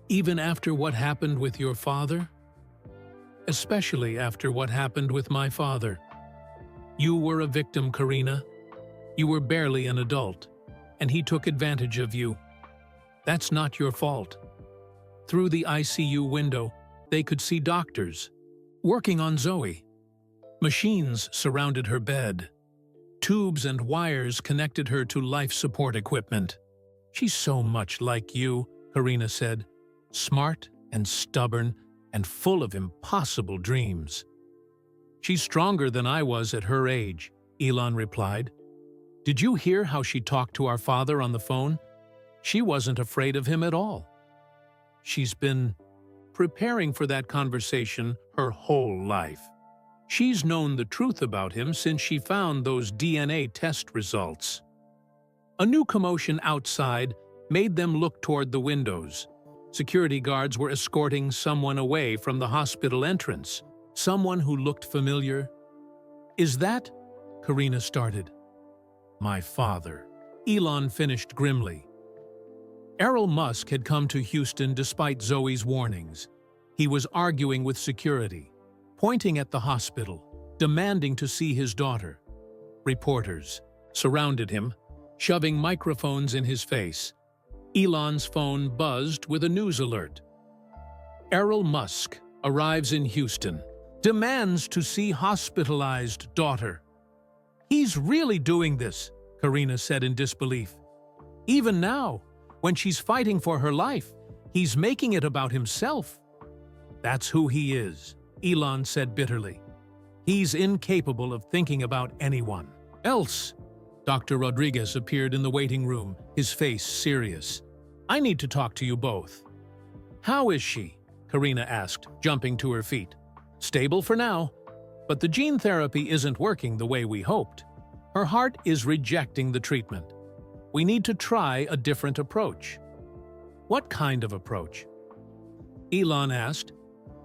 even after what happened with your father. Especially after what happened with my father. You were a victim, Karina. You were barely an adult, and he took advantage of you. That's not your fault." Through the ICU window, they could see doctors working on Zoe. Machines surrounded her bed. Tubes and wires connected her to life support equipment. "She's so much like you," Karina said. "Smart and stubborn and full of impossible dreams." "She's stronger than I was at her age," Elon replied. "Did you hear how she talked to our father on the phone? She wasn't afraid of him at all. She's been preparing for that conversation her whole life. She's known the truth about him since she found those DNA test results." A new commotion outside made them look toward the windows. Security guards were escorting someone away from the hospital entrance. Someone who looked familiar. "Is that?" Karina started. "My father," Elon finished grimly. Elon Musk had come to Houston despite Zoe's warnings. He was arguing with security, pointing at the hospital, demanding to see his daughter. Reporters surrounded him, shoving microphones in his face. Elon's phone buzzed with a news alert. Elon Musk arrives in Houston, demands to see hospitalized daughter. "He's really doing this," Karina said in disbelief. "Even now, when she's fighting for her life, he's making it about himself." "That's who he is," Elon said bitterly. "He's incapable of thinking about anyone else." Dr. Rodriguez appeared in the waiting room, his face serious. "I need to talk to you both." "How is she?" Karina asked, jumping to her feet. "Stable for now, but the gene therapy isn't working the way we hoped. Her heart is rejecting the treatment. We need to try a different approach." "What kind of approach?" Elon asked.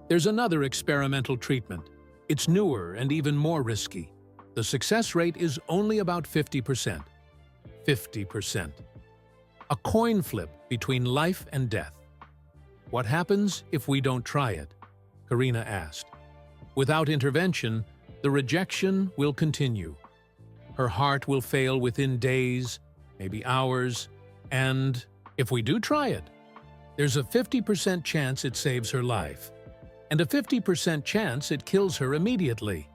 "There's another experimental treatment. It's newer and even more risky. The success rate is only about 50%. 50%. A coin flip between life and death." "What happens if we don't try it?" Karina asked. "Without intervention, the rejection will continue. Her heart will fail within days, maybe hours, and if we do try it, there's a 50% chance it saves her life, and a 50% chance it kills her immediately."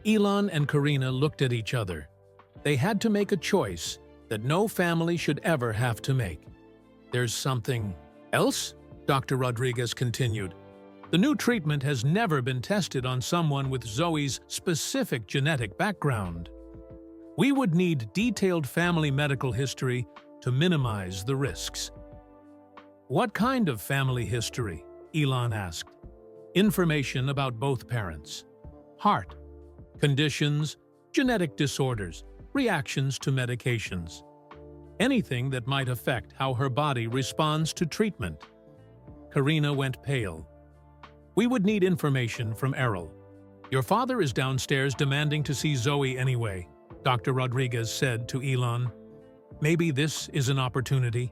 Elon and Karina looked at each other. They had to make a choice that no family should ever have to make. "There's something else?" Dr. Rodriguez continued. "The new treatment has never been tested on someone with Zoe's specific genetic background. We would need detailed family medical history to minimize the risks." "What kind of family history?" Elon asked. "Information about both parents. Heart conditions, genetic disorders, reactions to medications. Anything that might affect how her body responds to treatment." Karina went pale. "We would need information from Errol. Your father is downstairs demanding to see Zoe anyway," Dr. Rodriguez said to Elon. "Maybe this is an opportunity."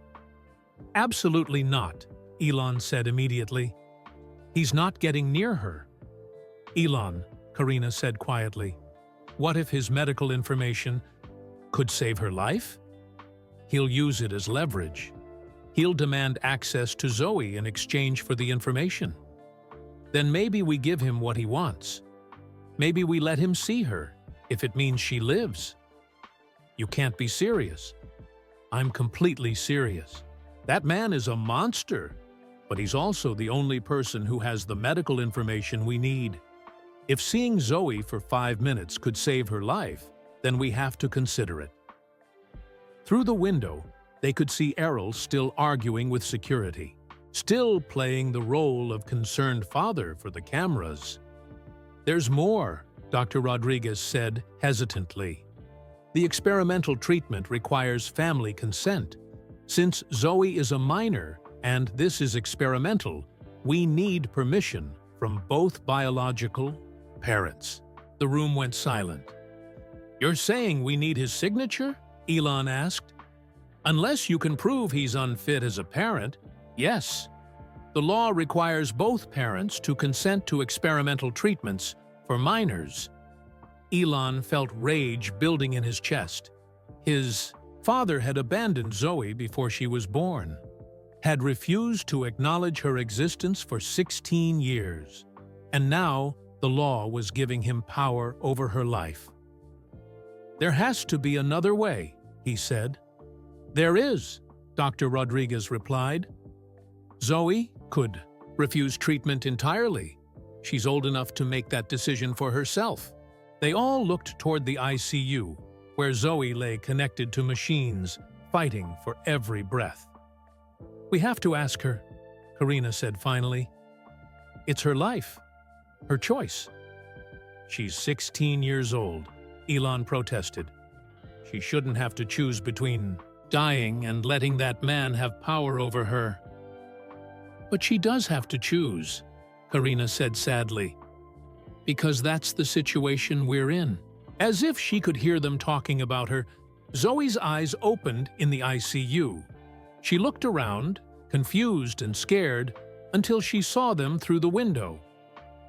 "Absolutely not," Elon said immediately. He's not getting near her. Elon, Karina said quietly. What if his medical information could save her life? He'll use it as leverage. He'll demand access to Zoe in exchange for the information. Then maybe we give him what he wants. Maybe we let him see her, if it means she lives. You can't be serious. I'm completely serious. That man is a monster, but he's also the only person who has the medical information we need. If seeing Zoe for 5 minutes could save her life, then we have to consider it. Through the window, they could see Errol still arguing with security, still playing the role of concerned father for the cameras. There's more, Dr. Rodriguez said hesitantly. The experimental treatment requires family consent. Since Zoe is a minor and this is experimental, we need permission from both biological parents. The room went silent. You're saying we need his signature? Elon asked. Unless you can prove he's unfit as a parent, yes. The law requires both parents to consent to experimental treatments for minors. Elon felt rage building in his chest. His father had abandoned Zoe before she was born, had refused to acknowledge her existence for 16 years, and now the law was giving him power over her life. There has to be another way, he said. There is, Dr. Rodriguez replied. Zoe could refuse treatment entirely. She's old enough to make that decision for herself. They all looked toward the ICU, where Zoe lay connected to machines, fighting for every breath. We have to ask her, Karina said finally. It's her life, her choice. She's 16 years old, Elon protested. She shouldn't have to choose between dying and letting that man have power over her. But she does have to choose, Karina said sadly, because that's the situation we're in. As if she could hear them talking about her, Zoe's eyes opened in the ICU. She looked around, confused and scared, until she saw them through the window.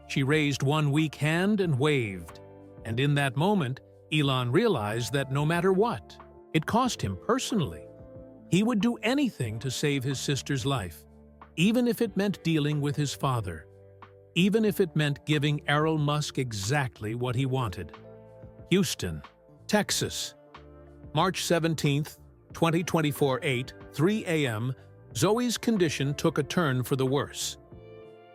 She raised one weak hand and waved, and in that moment, Elon realized that no matter what, it cost him personally. He would do anything to save his sister's life, even if it meant dealing with his father, even if it meant giving Elon Musk exactly what he wanted. Houston, Texas, March 17, 2024, 8:03 a.m., Zoe's condition took a turn for the worse.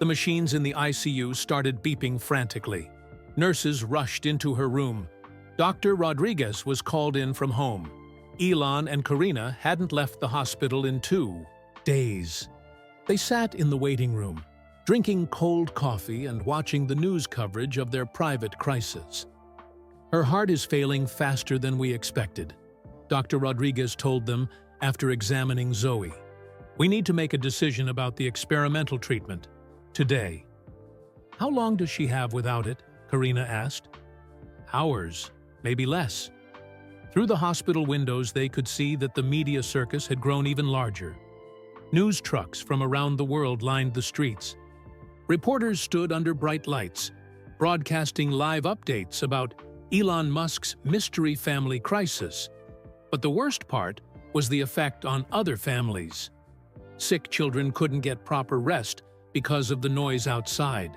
The machines in the ICU started beeping frantically. Nurses rushed into her room. Dr. Rodriguez was called in from home. Elon and Karina hadn't left the hospital in 2 days. They sat in the waiting room, drinking cold coffee and watching the news coverage of their private crisis. Her heart is failing faster than we expected, Dr. Rodriguez told them after examining Zoe. We need to make a decision about the experimental treatment today. How long does she have without it? Karina asked. Hours, maybe less. Through the hospital windows, they could see that the media circus had grown even larger. News trucks from around the world lined the streets. Reporters stood under bright lights, broadcasting live updates about Elon Musk's mystery family crisis. But the worst part was the effect on other families. Sick children couldn't get proper rest because of the noise outside.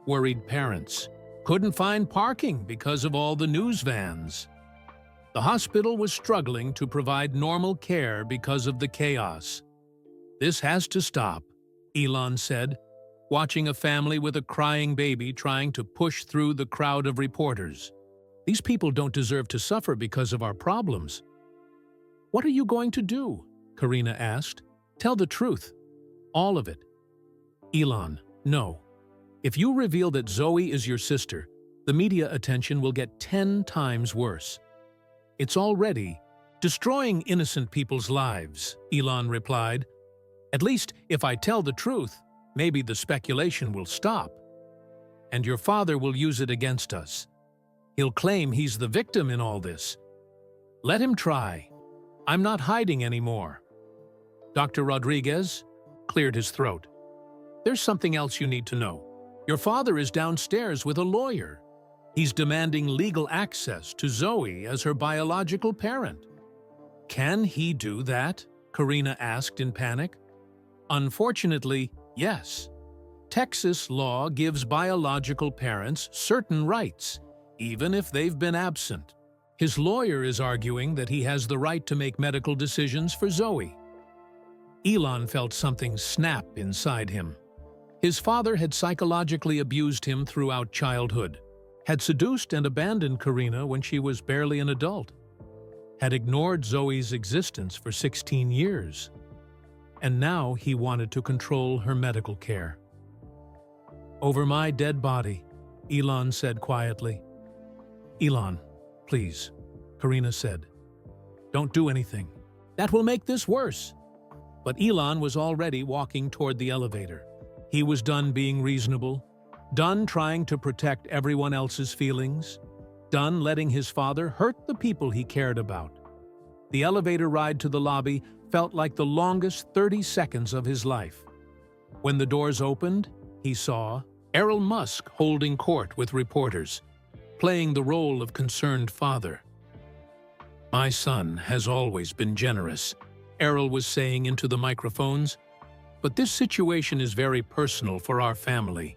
Worried parents couldn't find parking because of all the news vans. The hospital was struggling to provide normal care because of the chaos. This has to stop, Elon said, watching a family with a crying baby trying to push through the crowd of reporters. These people don't deserve to suffer because of our problems. What are you going to do? Karina asked. Tell the truth. All of it. Elon, no. If you reveal that Zoe is your sister, the media attention will get 10 times worse. It's already destroying innocent people's lives, Elon replied. At least if I tell the truth, maybe the speculation will stop. And your father will use it against us. He'll claim he's the victim in all this. Let him try. I'm not hiding anymore. Dr. Rodriguez, cleared his throat. "There's something else you need to know. Your father is downstairs with a lawyer. He's demanding legal access to Zoe as her biological parent." "Can he do that?" Karina asked in panic. "Unfortunately, yes. Texas law gives biological parents certain rights, even if they've been absent. His lawyer is arguing that he has the right to make medical decisions for Zoe." Elon felt something snap inside him. His father had psychologically abused him throughout childhood, had seduced and abandoned Karina when she was barely an adult, had ignored Zoe's existence for 16 years, and now he wanted to control her medical care. "Over my dead body," Elon said quietly. "Elon, please," Karina said. "Don't do anything. That will make this worse." But Elon was already walking toward the elevator. He was done being reasonable, done trying to protect everyone else's feelings, done letting his father hurt the people he cared about. The elevator ride to the lobby felt like the longest 30 seconds of his life. When the doors opened, he saw Elon Musk holding court with reporters, playing the role of concerned father. "My son has always been generous," Errol was saying into the microphones, "but this situation is very personal for our family.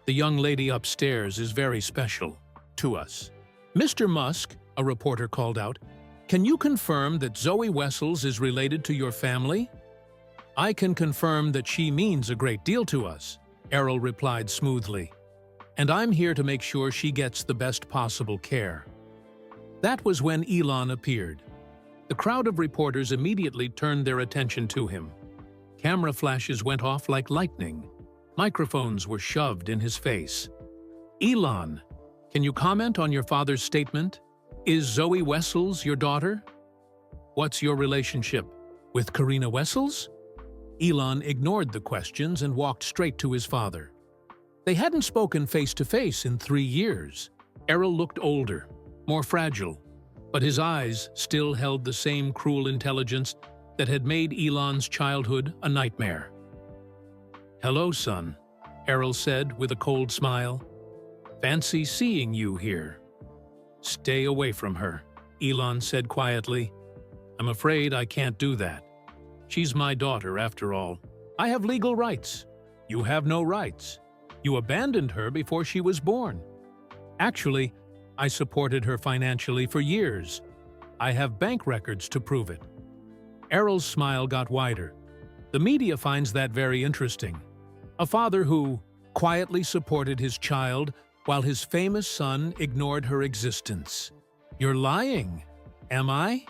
The young lady upstairs is very special to us." "Mr. Musk," a reporter called out, "can you confirm that Zoe Wessels is related to your family?" "I can confirm that she means a great deal to us," Errol replied smoothly, "and I'm here to make sure she gets the best possible care." That was when Elon appeared. The crowd of reporters immediately turned their attention to him. Camera flashes went off like lightning. Microphones were shoved in his face. "Elon, can you comment on your father's statement? Is Zoe Wessels your daughter? What's your relationship with Karina Wessels?" Elon ignored the questions and walked straight to his father. They hadn't spoken face-to-face in 3 years. Errol looked older, more fragile, but his eyes still held the same cruel intelligence that had made Elon's childhood a nightmare. "Hello, son," Errol said with a cold smile. "Fancy seeing you here." "Stay away from her," Elon said quietly. "I'm afraid I can't do that. She's my daughter, after all. I have legal rights. You have no rights. You abandoned her before she was born. Actually, I supported her financially for years. I have bank records to prove it." Errol's smile got wider. The media finds that very interesting. A father who quietly supported his child while his famous son ignored her existence. "You're lying, am I?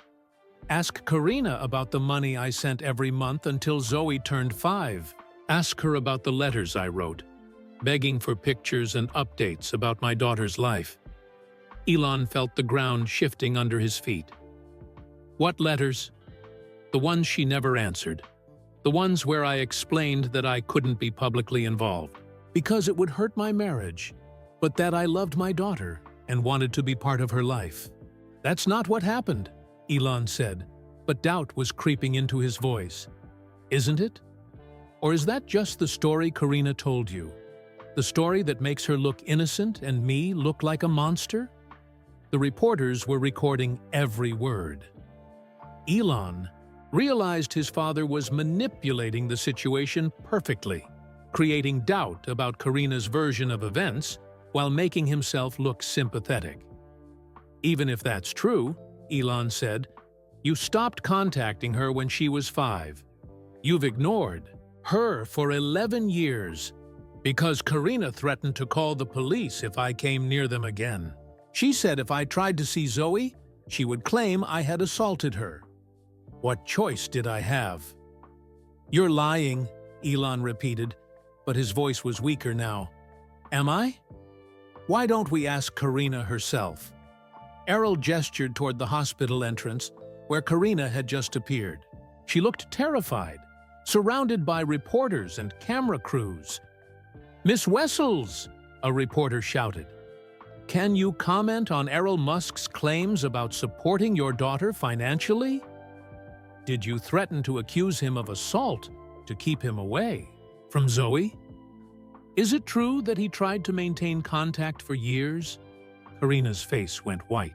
Ask Karina about the money I sent every month until Zoe turned 5. Ask her about the letters I wrote, begging for pictures and updates about my daughter's life." Elon felt the ground shifting under his feet. "What letters?" "The ones she never answered. The ones where I explained that I couldn't be publicly involved, because it would hurt my marriage, but that I loved my daughter and wanted to be part of her life." "That's not what happened," Elon said, but doubt was creeping into his voice. "Isn't it? Or is that just the story Karina told you? The story that makes her look innocent and me look like a monster?" The reporters were recording every word. Elon realized his father was manipulating the situation perfectly, creating doubt about Karina's version of events while making himself look sympathetic. "Even if that's true," Elon said, "you stopped contacting her when she was 5. You've ignored her for 11 years because Karina threatened to call the police if I came near them again. She said if I tried to see Zoe, she would claim I had assaulted her. What choice did I have?" "You're lying," Elon repeated, but his voice was weaker now. "Am I? Why don't we ask Karina herself?" Errol gestured toward the hospital entrance, where Karina had just appeared. She looked terrified, surrounded by reporters and camera crews. "Miss Wessels!" a reporter shouted. "Can you comment on Elon Musk's claims about supporting your daughter financially? Did you threaten to accuse him of assault to keep him away. From Zoe? Is it true that he tried to maintain contact for years? Karina's face went white.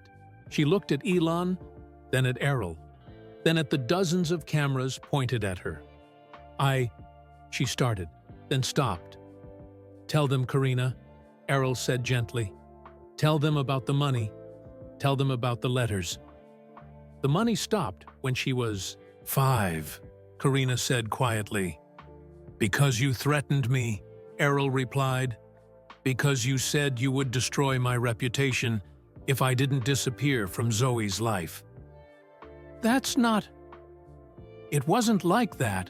She looked at Elon, then at Errol, then at the dozens of cameras pointed at her. She started, then stopped. Tell them, Karina, Errol said gently. Tell them about the money. Tell them about the letters. The money stopped when she was 5, Karina said quietly. Because you threatened me, Errol replied. Because you said you would destroy my reputation if I didn't disappear from Zoe's life. That's not... It wasn't like that.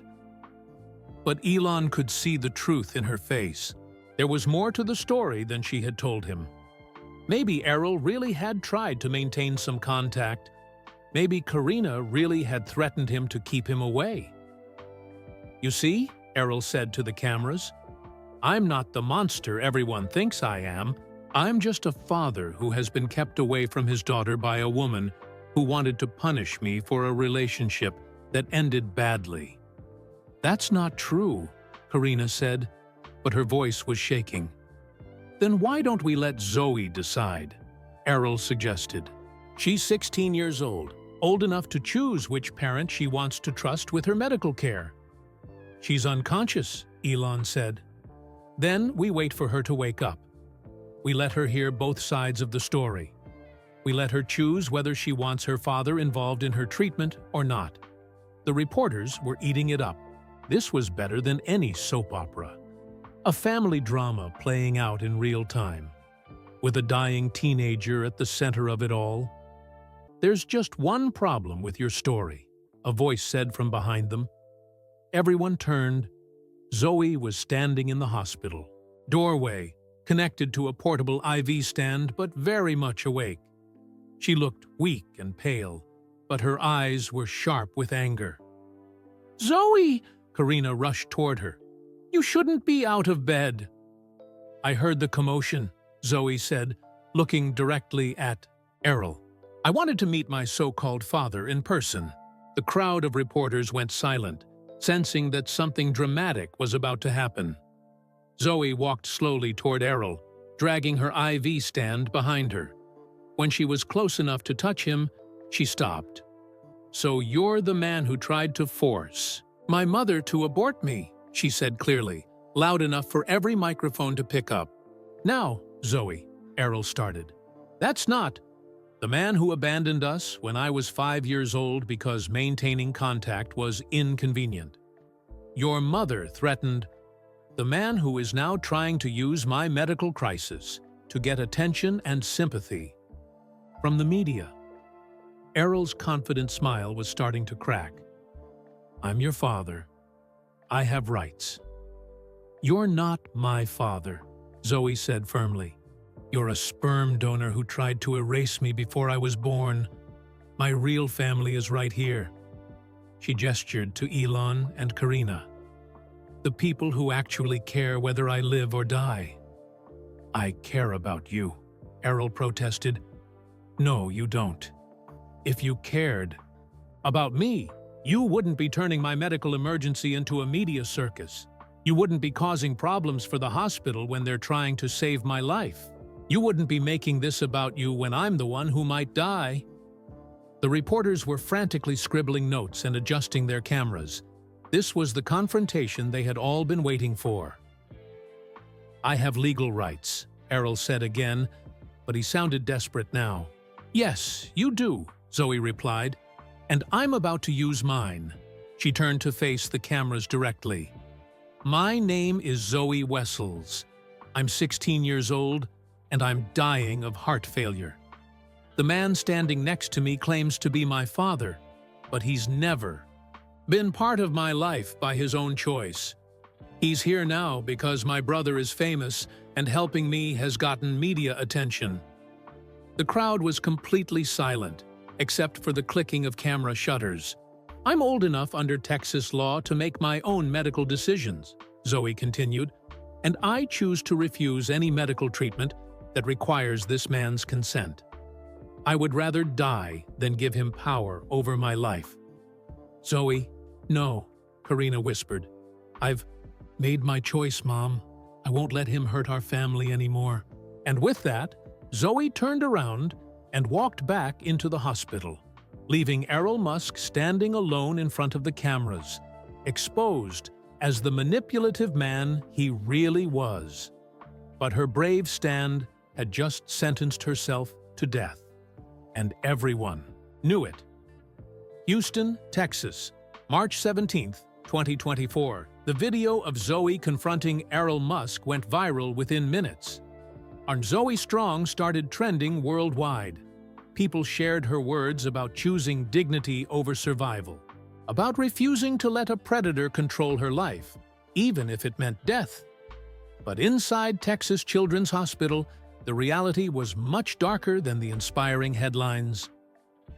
But Elon could see the truth in her face. There was more to the story than she had told him. Maybe Errol really had tried to maintain some contact. Maybe Karina really had threatened him to keep him away. You see, Errol said to the cameras, I'm not the monster everyone thinks I am. I'm just a father who has been kept away from his daughter by a woman who wanted to punish me for a relationship that ended badly. That's not true, Karina said, but her voice was shaking. Then why don't we let Zoe decide? Errol suggested. She's 16 years old enough to choose which parent she wants to trust with her medical care. She's unconscious, Elon said. Then we wait for her to wake up. We let her hear both sides of the story. We let her choose whether she wants her father involved in her treatment or not. The reporters were eating it up. This was better than any soap opera. A family drama playing out in real time, with a dying teenager at the center of it all. There's just one problem with your story, a voice said from behind them. Everyone turned. Zoe was standing in the hospital. Doorway, connected to a portable IV stand, but very much awake. She looked weak and pale, but her eyes were sharp with anger. Zoe! Karina rushed toward her. You shouldn't be out of bed. I heard the commotion, Zoe said, looking directly at Errol. I wanted to meet my so-called father in person. The crowd of reporters went silent, sensing that something dramatic was about to happen. Zoe walked slowly toward Errol, dragging her IV stand behind her. When she was close enough to touch him, she stopped. So you're the man who tried to force my mother to abort me, she said clearly, loud enough for every microphone to pick up. Now, Zoe, Errol started. That's not the man who abandoned us when I was 5 years old because maintaining contact was inconvenient. Your mother threatened the man who is now trying to use my medical crisis to get attention and sympathy from the media. Errol's confident smile was starting to crack. I'm your father. I have rights. You're not my father, Zoe said firmly. You're a sperm donor who tried to erase me before I was born. My real family is right here. She gestured to Elon and Karina. The people who actually care whether I live or die. I care about you, Errol protested. No, you don't. If you cared about me, you wouldn't be turning my medical emergency into a media circus. You wouldn't be causing problems for the hospital when they're trying to save my life. You wouldn't be making this about you when I'm the one who might die. The reporters were frantically scribbling notes and adjusting their cameras. This was the confrontation they had all been waiting for. I have legal rights, Errol said again, but he sounded desperate now. Yes, you do, Zoe replied. And I'm about to use mine. She turned to face the cameras directly. My name is Zoe Wessels. I'm 16 years old, and I'm dying of heart failure. The man standing next to me claims to be my father, but he's never been part of my life by his own choice. He's here now because my brother is famous, and helping me has gotten media attention. The crowd was completely silent, except for the clicking of camera shutters. I'm old enough under Texas law to make my own medical decisions, Zoe continued, and I choose to refuse any medical treatment that requires this man's consent. I would rather die than give him power over my life. Zoe, no, Karina whispered. I've made my choice, Mom. I won't let him hurt our family anymore. And with that, Zoe turned around and walked back into the hospital, leaving Elon Musk standing alone in front of the cameras, exposed as the manipulative man he really was. But her brave stand had just sentenced herself to death, and everyone knew it. Houston, Texas, March 17, 2024. The video of Zoe confronting Elon Musk went viral within minutes. And Zoe Strong started trending worldwide. People shared her words about choosing dignity over survival, about refusing to let a predator control her life, even if it meant death. But inside Texas Children's Hospital, the reality was much darker than the inspiring headlines.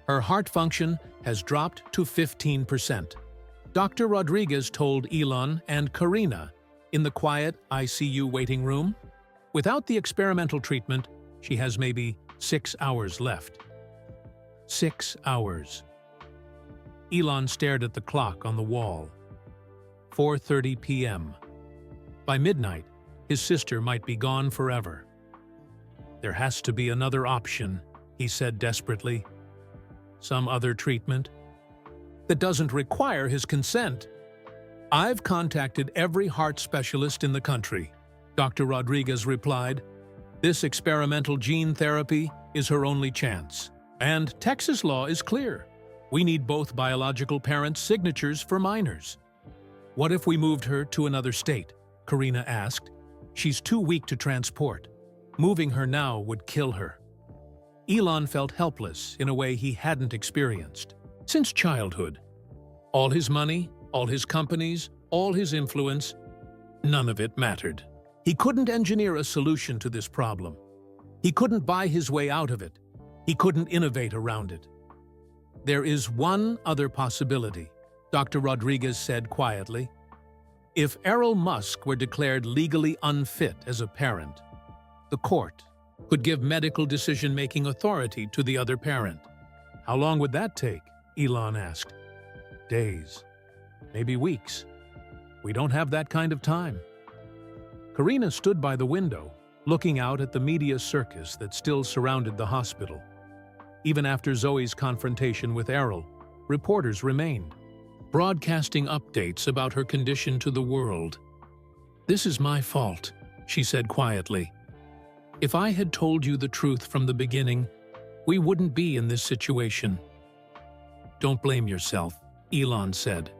Her heart function has dropped to 15%. Dr. Rodriguez told Elon and Karina in the quiet ICU waiting room. Without the experimental treatment, she has maybe 6 hours left. 6 hours. Elon stared at the clock on the wall. 4:30 p.m. By midnight, his sister might be gone forever. There has to be another option, he said desperately. Some other treatment that doesn't require his consent. I've contacted every heart specialist in the country, Dr. Rodriguez replied. This experimental gene therapy is her only chance. And Texas law is clear. We need both biological parents' signatures for minors. What if we moved her to another state? Karina asked. She's too weak to transport. Moving her now would kill her. Elon felt helpless in a way he hadn't experienced since childhood. All his money, all his companies, all his influence, none of it mattered. He couldn't engineer a solution to this problem. He couldn't buy his way out of it. He couldn't innovate around it. There is one other possibility, Dr. Rodriguez said quietly. If Elon Musk were declared legally unfit as a parent, the court could give medical decision-making authority to the other parent. How long would that take? Elon asked. Days, maybe weeks. We don't have that kind of time. Karina stood by the window, looking out at the media circus that still surrounded the hospital. Even after Zoe's confrontation with Errol, reporters remained, broadcasting updates about her condition to the world. This is my fault, she said quietly. If I had told you the truth from the beginning, we wouldn't be in this situation. Don't blame yourself, Elon said.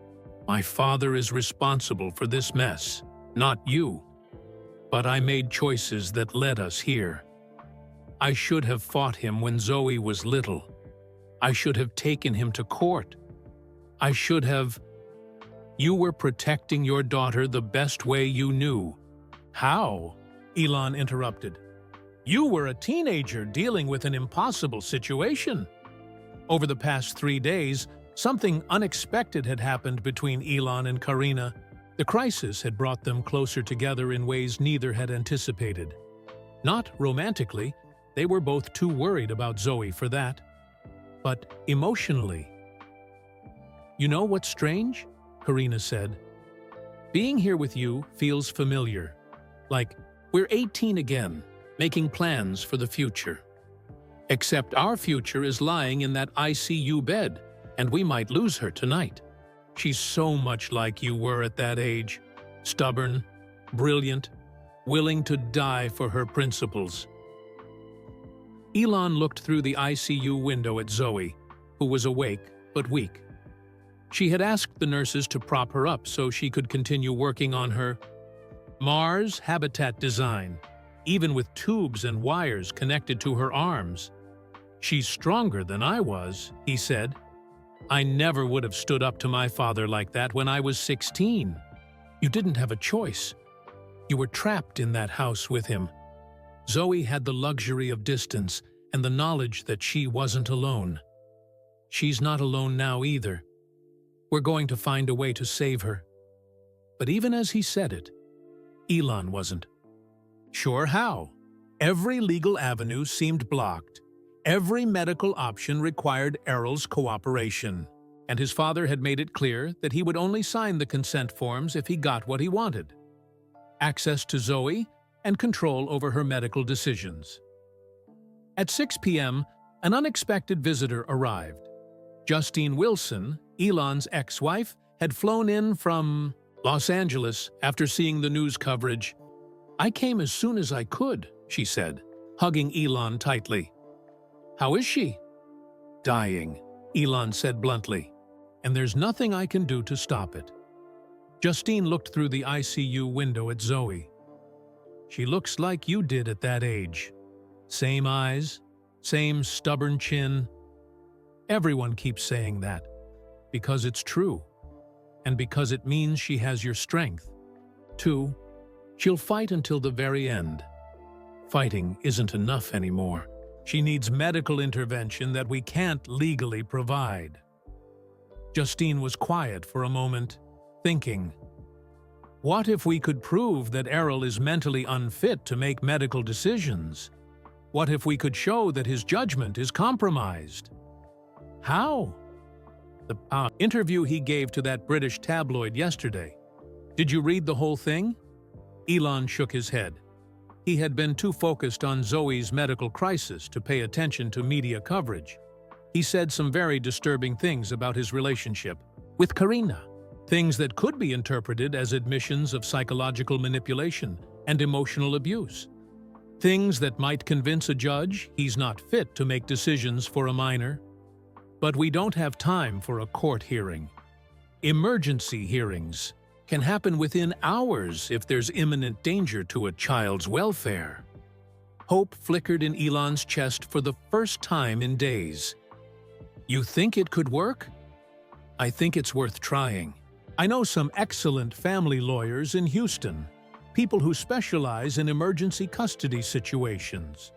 My father is responsible for this mess, not you. But I made choices that led us here. I should have fought him when Zoe was little. I should have taken him to court. I should have... You were protecting your daughter the best way you knew. How? Elon interrupted. You were a teenager dealing with an impossible situation. Over the past 3 days, something unexpected had happened between Elon and Karina. The crisis had brought them closer together in ways neither had anticipated. Not romantically, they were both too worried about Zoe for that. But emotionally. You know what's strange? Karina said. Being here with you feels familiar. Like we're 18 again, making plans for the future. Except our future is lying in that ICU bed, and we might lose her tonight. She's so much like you were at that age. Stubborn, brilliant, willing to die for her principles. Elon looked through the ICU window at Zoe, who was awake but weak. She had asked the nurses to prop her up so she could continue working on her Mars habitat design, even with tubes and wires connected to her arms. She's stronger than I was, he said. I never would have stood up to my father like that when I was 16. You didn't have a choice. You were trapped in that house with him. Zoe had the luxury of distance and the knowledge that she wasn't alone. She's not alone now either. We're going to find a way to save her. But even as he said it, Elon wasn't sure how. Every legal avenue seemed blocked. Every medical option required Errol's cooperation. and his father had made it clear that he would only sign the consent forms if he got what he wanted: access to Zoe and control over her medical decisions. At 6 p.m., an unexpected visitor arrived. Justine Wilson, Elon's ex-wife, had flown in from Los Angeles after seeing the news coverage. "I came as soon as I could," she said, hugging Elon tightly. "How is she?" "Dying," Elon said bluntly, "and there's nothing I can do to stop it." Justine looked through the ICU window at Zoe. "She looks like you did at that age. Same eyes, same stubborn chin." Everyone keeps saying that, because it's true, and because it means she has your strength. 2, she'll fight until the very end. Fighting isn't enough anymore. She needs medical intervention that we can't legally provide. Justine was quiet for a moment, thinking, what if we could prove that Errol is mentally unfit to make medical decisions? What if we could show that his judgment is compromised? How? The interview he gave to that British tabloid yesterday. Did you read the whole thing? Elon shook his head. He had been too focused on Zoe's medical crisis to pay attention to media coverage. He said some very disturbing things about his relationship with Karina, things that could be interpreted as admissions of psychological manipulation and emotional abuse, things that might convince a judge he's not fit to make decisions for a minor. But we don't have time for a court hearing. Emergency hearings can happen within hours if there's imminent danger to a child's welfare. Hope flickered in Elon's chest for the first time in days. You think it could work? I think it's worth trying. I know some excellent family lawyers in Houston, people who specialize in emergency custody situations.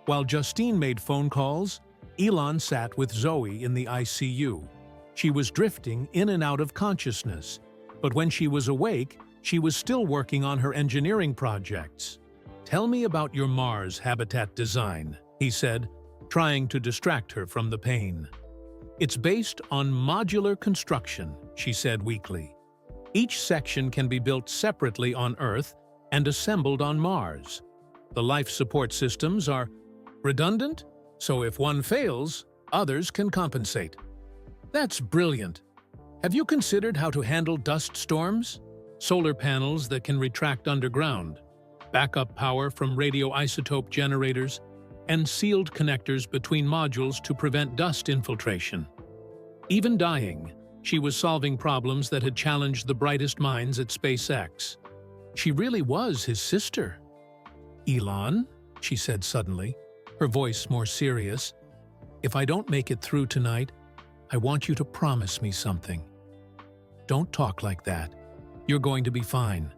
While Justine made phone calls, Elon sat with Zoe in the ICU. She was drifting in and out of consciousness, but when she was awake, she was still working on her engineering projects. "Tell me about your Mars habitat design," he said, trying to distract her from the pain. "It's based on modular construction," she said weakly. "Each section can be built separately on Earth and assembled on Mars. The life support systems are redundant, so if one fails, others can compensate." "That's brilliant. Have you considered how to handle dust storms? Solar panels that can retract underground, backup power from radioisotope generators, and sealed connectors between modules to prevent dust infiltration." Even dying, she was solving problems that had challenged the brightest minds at SpaceX. She really was his sister. "Elon," she said suddenly, her voice more serious, "if I don't make it through tonight, I want you to promise me something. Don't talk like that. You're going to be fine.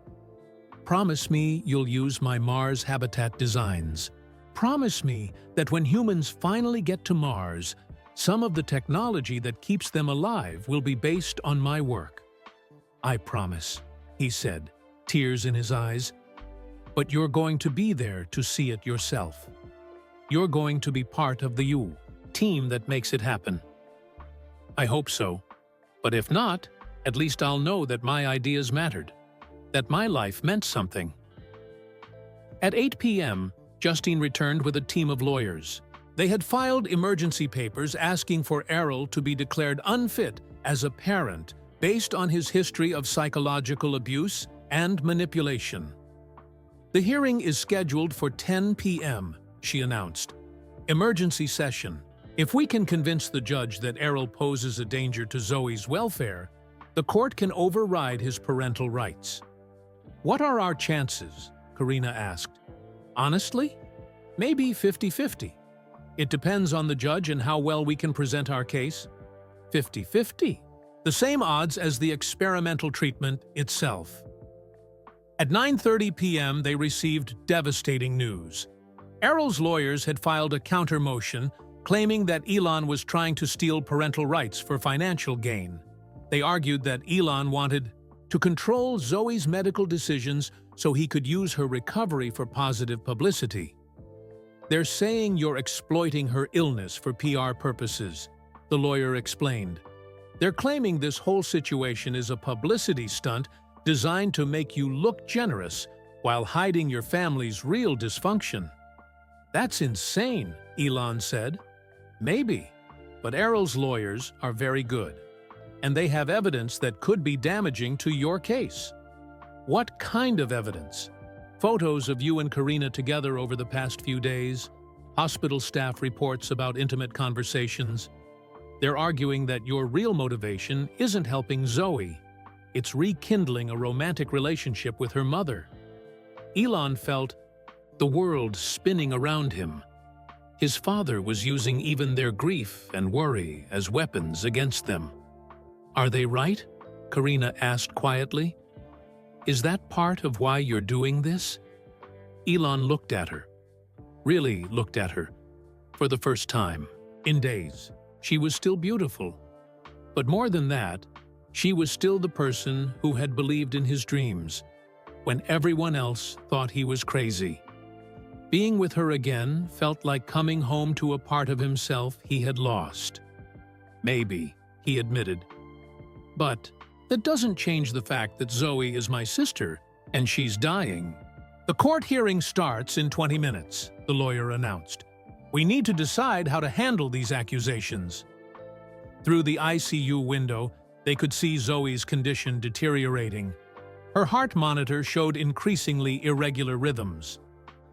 Promise me you'll use my Mars habitat designs. Promise me that when humans finally get to Mars, some of the technology that keeps them alive will be based on my work." "I promise," he said, tears in his eyes. "But you're going to be there to see it yourself. You're going to be part of the team that makes it happen." "I hope so. But if not, at least I'll know that my ideas mattered, that my life meant something." At 8 p.m., Justine returned with a team of lawyers. They had filed emergency papers asking for Errol to be declared unfit as a parent based on his history of psychological abuse and manipulation. "The hearing is scheduled for 10 p.m., she announced. "Emergency session. If we can convince the judge that Errol poses a danger to Zoe's welfare, the court can override his parental rights." "What are our chances?" Karina asked. "Honestly? Maybe 50-50. It depends on the judge and how well we can present our case." 50-50. The same odds as the experimental treatment itself. At 9:30 p.m., they received devastating news. Errol's lawyers had filed a counter-motion claiming that Elon was trying to steal parental rights for financial gain. They argued that Elon wanted to control Zoe's medical decisions so he could use her recovery for positive publicity. "They're saying you're exploiting her illness for PR purposes," the lawyer explained. They're claiming this whole situation is a publicity stunt designed to make you look generous while hiding your family's real dysfunction. That's insane, Elon said. Maybe, but Errol's lawyers are very good, and they have evidence that could be damaging to your case. What kind of evidence? Photos of you and Karina together over the past few days, hospital staff reports about intimate conversations. They're arguing that your real motivation isn't helping Zoe. It's rekindling a romantic relationship with her mother. Elon felt the world spinning around him. His father was using even their grief and worry as weapons against them. Are they right? Karina asked quietly. Is that part of why you're doing this? Elon looked at her. Really looked at her. For the first time, in days. She was still beautiful. But more than that, she was still the person who had believed in his dreams, when everyone else thought he was crazy. Being with her again felt like coming home to a part of himself he had lost. Maybe, he admitted. But that doesn't change the fact that Zoe is my sister, and she's dying. The court hearing starts in 20 minutes, the lawyer announced. We need to decide how to handle these accusations. Through the ICU window, they could see Zoe's condition deteriorating. Her heart monitor showed increasingly irregular rhythms.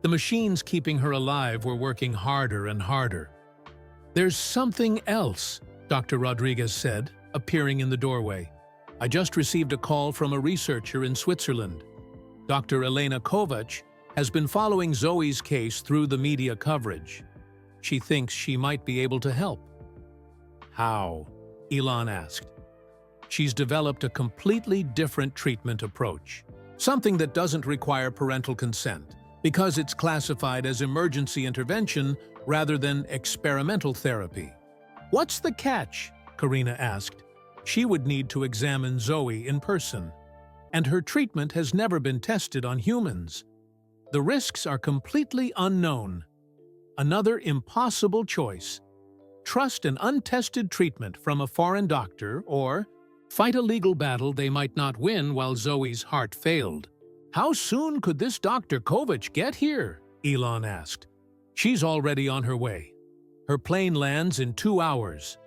The machines keeping her alive were working harder and harder. There's something else, Dr. Rodriguez said, appearing in the doorway. I just received a call from a researcher in Switzerland. Dr. Elena Kovac has been following Zoe's case through the media coverage. She thinks she might be able to help. How? Elon asked. She's developed a completely different treatment approach, something that doesn't require parental consent, because it's classified as emergency intervention rather than experimental therapy. What's the catch? Karina asked. She would need to examine Zoe in person, and her treatment has never been tested on humans. The risks are completely unknown. Another impossible choice. Trust an untested treatment from a foreign doctor or fight a legal battle they might not win while Zoe's heart failed. How soon could this Dr. Kovac get here? Elon asked. She's already on her way. Her plane lands in 2 hours.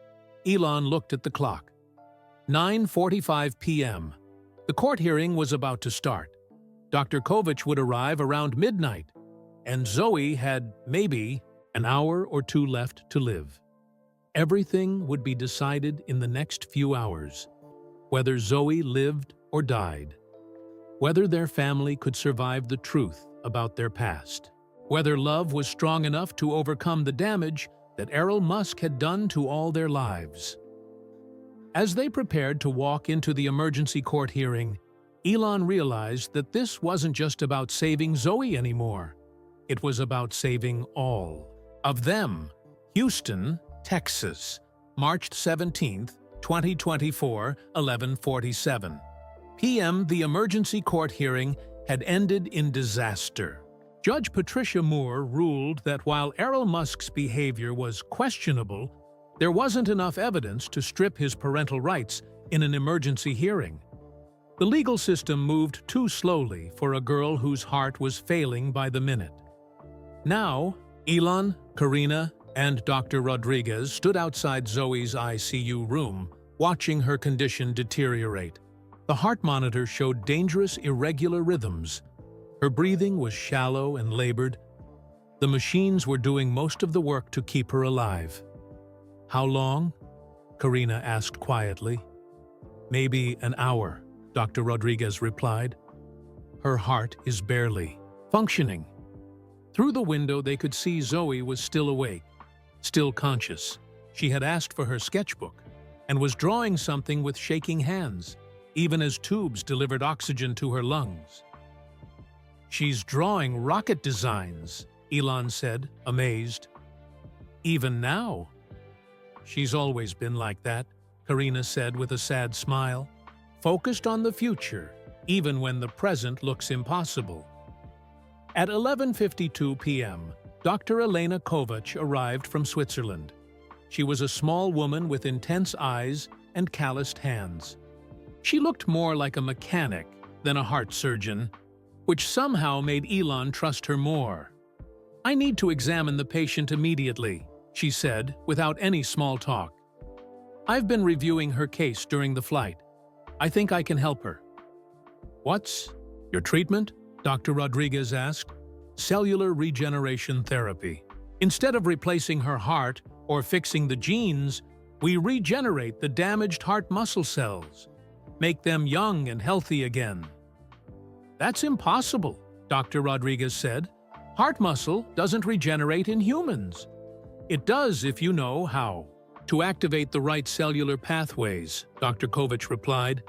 Elon looked at the clock. 9:45 p.m. The court hearing was about to start. Dr. Kovac would arrive around midnight, and Zoe had maybe an hour or two left to live. Everything would be decided in the next few hours, whether Zoe lived or died, whether their family could survive the truth about their past, whether love was strong enough to overcome the damage that Elon Musk had done to all their lives. As they prepared to walk into the emergency court hearing, Elon realized that this wasn't just about saving Zoe anymore. It was about saving all of them. Houston, Texas, March 17, 2024, 11:47 p.m. The emergency court hearing had ended in disaster. Judge Patricia Moore ruled that while Elon Musk's behavior was questionable, there wasn't enough evidence to strip his parental rights in an emergency hearing. The legal system moved too slowly for a girl whose heart was failing by the minute. Now, Elon, Karina, and Dr. Rodriguez stood outside Zoe's ICU room, watching her condition deteriorate. The heart monitor showed dangerous, irregular rhythms. Her breathing was shallow and labored. The machines were doing most of the work to keep her alive. How long? Karina asked quietly. Maybe an hour, Dr. Rodriguez replied. Her heart is barely functioning. Through the window, they could see Zoe was still awake, still conscious. She had asked for her sketchbook and was drawing something with shaking hands, even as tubes delivered oxygen to her lungs. She's drawing rocket designs, Elon said, amazed. Even now? She's always been like that, Karina said with a sad smile, focused on the future, even when the present looks impossible. At 11:52 p.m., Dr. Elena Kovac arrived from Switzerland. She was a small woman with intense eyes and calloused hands. She looked more like a mechanic than a heart surgeon, which somehow made Elon trust her more. "I need to examine the patient immediately," she said, without any small talk. "I've been reviewing her case during the flight. I think I can help her." "What's your treatment?" Dr. Rodriguez asked. "Cellular regeneration therapy. Instead of replacing her heart or fixing the genes, we regenerate the damaged heart muscle cells, make them young and healthy again." "That's impossible," Dr. Rodriguez said. "Heart muscle doesn't regenerate in humans." "It does if you know how to activate the right cellular pathways," Dr. Kovac replied.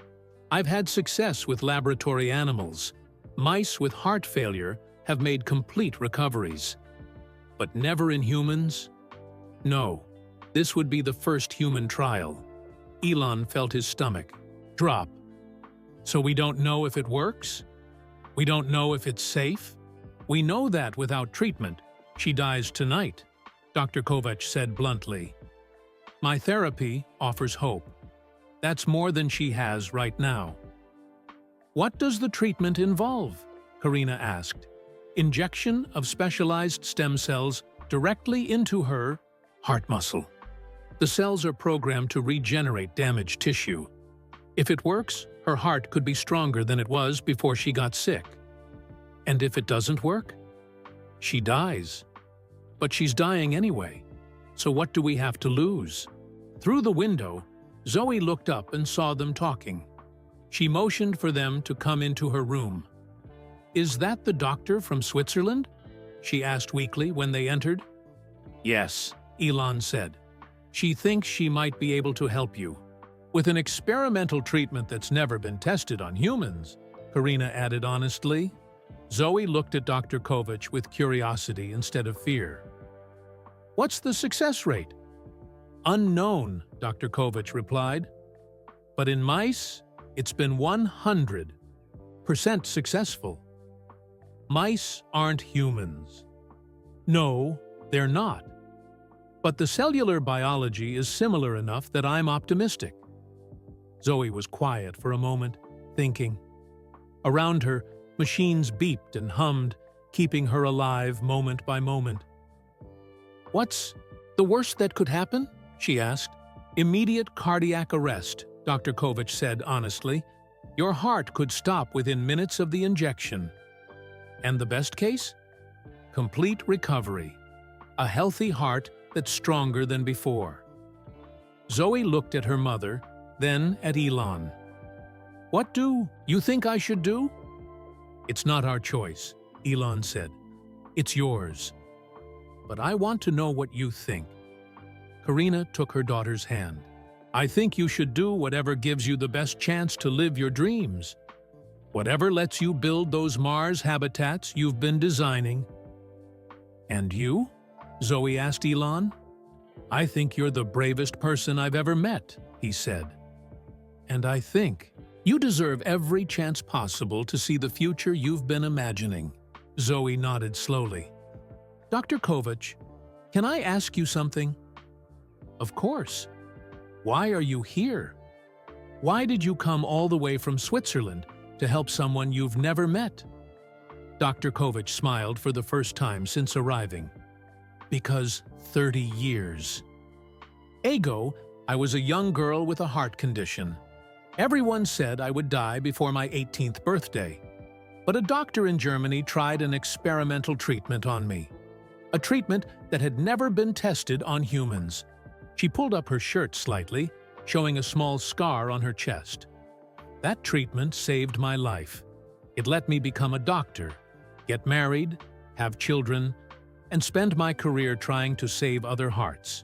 "I've had success with laboratory animals. Mice with heart failure have made complete recoveries. But never in humans? No, this would be the first human trial." Elon felt his stomach drop. "So we don't know if it works? We don't know if it's safe? We know that without treatment, she dies tonight," Dr. Kovac said bluntly. "My therapy offers hope. That's more than she has right now." "What does the treatment involve?" Karina asked. "Injection of specialized stem cells directly into her heart muscle. The cells are programmed to regenerate damaged tissue. If it works, her heart could be stronger than it was before she got sick. And if it doesn't work? She dies. But she's dying anyway. So what do we have to lose?" Through the window, Zoe looked up and saw them talking. She motioned for them to come into her room. "Is that the doctor from Switzerland?" she asked weakly when they entered. "Yes," Elon said. "She thinks she might be able to help you. With an experimental treatment that's never been tested on humans," Karina added honestly. Zoe looked at Dr. Kovac with curiosity instead of fear. "What's the success rate?" "Unknown," Dr. Kovac replied. "But in mice, it's been 100% successful." "Mice aren't humans." "No, they're not. But the cellular biology is similar enough that I'm optimistic." Zoe was quiet for a moment, thinking. Around her, machines beeped and hummed, keeping her alive moment by moment. "What's the worst that could happen?" she asked. "Immediate cardiac arrest," Dr. Kovac said honestly. "Your heart could stop within minutes of the injection." "And the best case? Complete recovery. A healthy heart that's stronger than before." Zoe looked at her mother, then at Elon. "What do you think I should do?" "It's not our choice," Elon said. "It's yours. But I want to know what you think." Karina took her daughter's hand. "I think you should do whatever gives you the best chance to live your dreams. Whatever lets you build those Mars habitats you've been designing." "And you?" Zoe asked Elon. "I think you're the bravest person I've ever met," he said. "And I think you deserve every chance possible to see the future you've been imagining." Zoe nodded slowly. "Dr. Kovac, can I ask you something?" "Of course. Why are you here? Why did you come all the way from Switzerland to help someone you've never met?" Dr. Kovac smiled for the first time since arriving. "Because 30 years ago, I was a young girl with a heart condition. Everyone said I would die before my 18th birthday. But a doctor in Germany tried an experimental treatment on me. A treatment that had never been tested on humans." She pulled up her shirt slightly, showing a small scar on her chest. "That treatment saved my life. It let me become a doctor, get married, have children, and spend my career trying to save other hearts.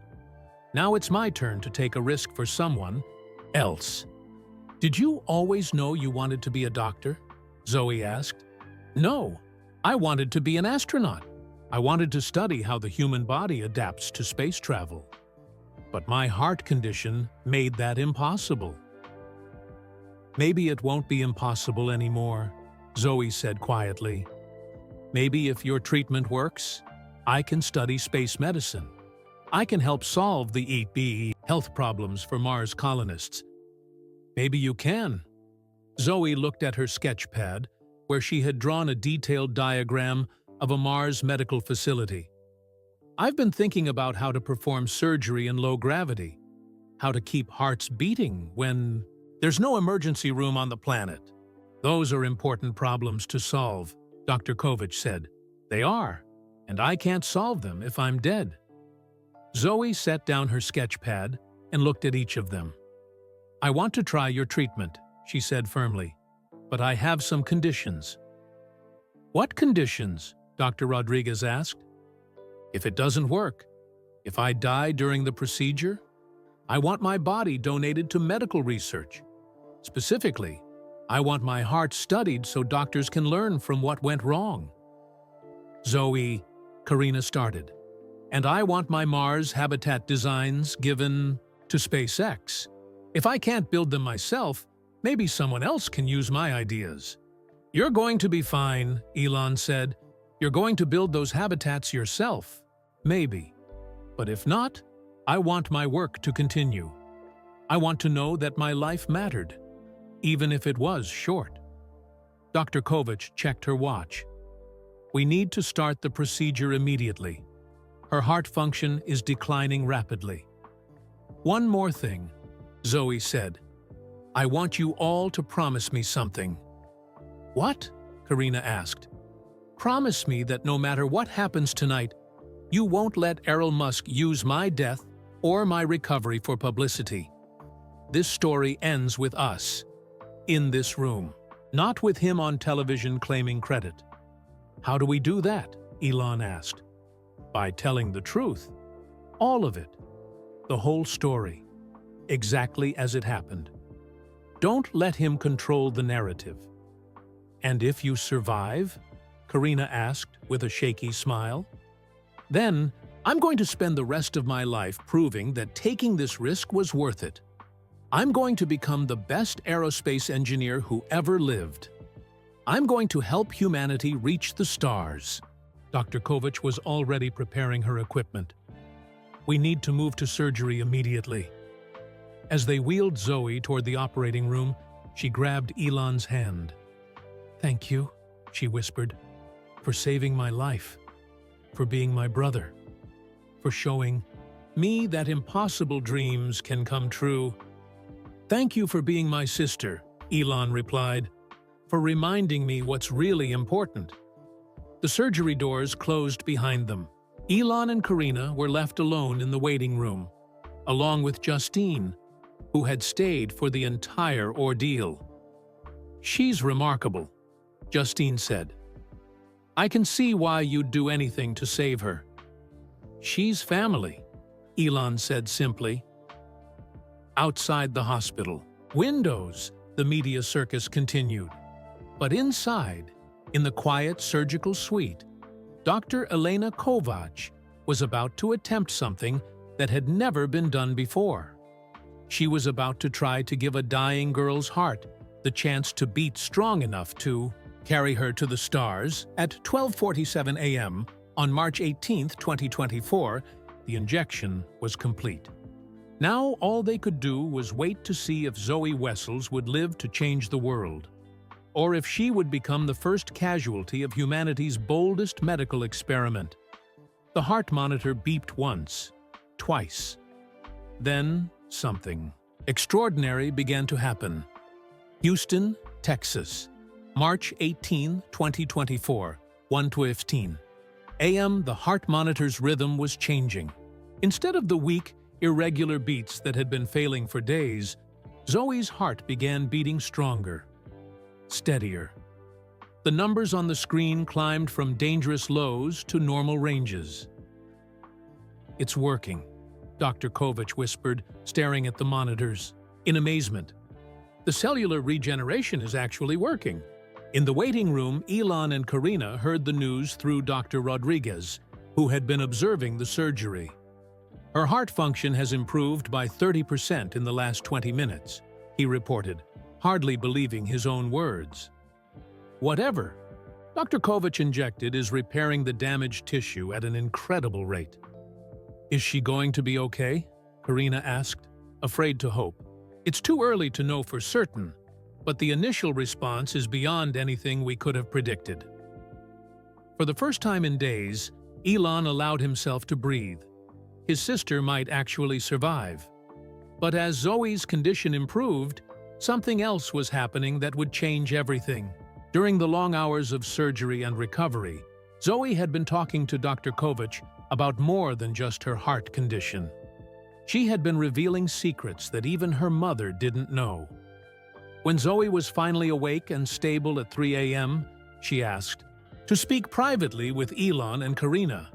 Now it's my turn to take a risk for someone else." "Did you always know you wanted to be a doctor?" Zoe asked. "No, I wanted to be an astronaut. I wanted to study how the human body adapts to space travel. But my heart condition made that impossible." "Maybe it won't be impossible anymore," Zoe said quietly. "Maybe if your treatment works, I can study space medicine. I can help solve the EB health problems for Mars colonists. Maybe you can. Zoe looked at her sketch pad, where she had drawn a detailed diagram of a Mars medical facility. I've been thinking about how to perform surgery in low gravity, how to keep hearts beating when there's no emergency room on the planet. Those are important problems to solve, Dr. Kovac said. They are, and I can't solve them if I'm dead. Zoe set down her sketch pad and looked at each of them. I want to try your treatment, she said firmly, but I have some conditions. What conditions? Dr. Rodriguez asked. If it doesn't work, if I die during the procedure, I want my body donated to medical research. Specifically, I want my heart studied so doctors can learn from what went wrong. Zoe, Karina started. And I want my Mars habitat designs given to SpaceX. If I can't build them myself, maybe someone else can use my ideas. You're going to be fine, Elon said. You're going to build those habitats yourself. Maybe. But if not, I want my work to continue. I want to know that my life mattered, even if it was short. Dr. Kovac checked her watch. We need to start the procedure immediately. Her heart function is declining rapidly. One more thing, Zoe said. I want you all to promise me something. What? Karina asked. Promise me that no matter what happens tonight, you won't let Elon Musk use my death or my recovery for publicity. This story ends with us, in this room, not with him on television claiming credit. How do we do that? Elon asked. By telling the truth. All of it. The whole story. Exactly as it happened. Don't let him control the narrative. And if you survive? Karina asked with a shaky smile. Then, I'm going to spend the rest of my life proving that taking this risk was worth it. I'm going to become the best aerospace engineer who ever lived. I'm going to help humanity reach the stars. Dr. Kovac was already preparing her equipment. We need to move to surgery immediately. As they wheeled Zoe toward the operating room, she grabbed Elon's hand. Thank you, she whispered, for saving my life, for being my brother, for showing me that impossible dreams can come true. Thank you for being my sister, Elon replied, for reminding me what's really important. The surgery doors closed behind them. Elon and Karina were left alone in the waiting room, along with Justine, who had stayed for the entire ordeal. She's remarkable, Justine said. I can see why you'd do anything to save her. She's family, Elon said simply. Outside the hospital, windows, the media circus continued. But inside, in the quiet surgical suite, Dr. Elena Kovac was about to attempt something that had never been done before. She was about to try to give a dying girl's heart the chance to beat strong enough to carry her to the stars. At 12:47 a.m. on March 18, 2024, the injection was complete. Now all they could do was wait to see if Zoe Wessels would live to change the world, or if she would become the first casualty of humanity's boldest medical experiment. The heart monitor beeped once, twice. Then something extraordinary began to happen. Houston, Texas, March 18, 2024, 1:15 a.m. The heart monitor's rhythm was changing. Instead of the weak, irregular beats that had been failing for days, Zoe's heart began beating stronger, steadier. The numbers on the screen climbed from dangerous lows to normal ranges. It's working, Dr. Kovac whispered, staring at the monitors. In amazement. The cellular regeneration is actually working. In the waiting room, Elon and Karina heard the news through Dr. Rodriguez, who had been observing the surgery. Her heart function has improved by 30% in the last 20 minutes, he reported, hardly believing his own words. Whatever Dr. Kovac injected is repairing the damaged tissue at an incredible rate. Is she going to be okay? Karina asked, afraid to hope. It's too early to know for certain, but the initial response is beyond anything we could have predicted. For the first time in days, Elon allowed himself to breathe. His sister might actually survive. But as Zoe's condition improved, something else was happening that would change everything. During the long hours of surgery and recovery, Zoe had been talking to Dr. Kovac about more than just her heart condition. She had been revealing secrets that even her mother didn't know. When Zoe was finally awake and stable at 3 a.m., she asked to speak privately with Elon and Karina.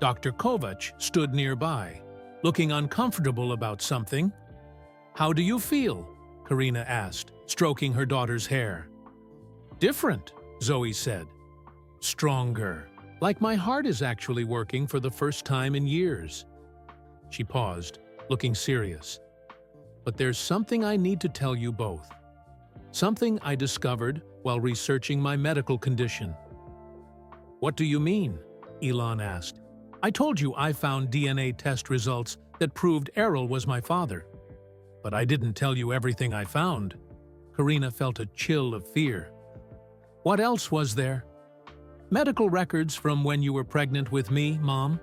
Dr. Kovac stood nearby, looking uncomfortable about something. "How do you feel?" Karina asked, stroking her daughter's hair. "Different," Zoe said. "Stronger. Like my heart is actually working for the first time in years." She paused, looking serious. "But there's something I need to tell you both. Something I discovered while researching my medical condition." "What do you mean?" Elon asked. "I told you I found DNA test results that proved Errol was my father. But I didn't tell you everything I found." Karina felt a chill of fear. "What else was there?" "Medical records from when you were pregnant with me, Mom.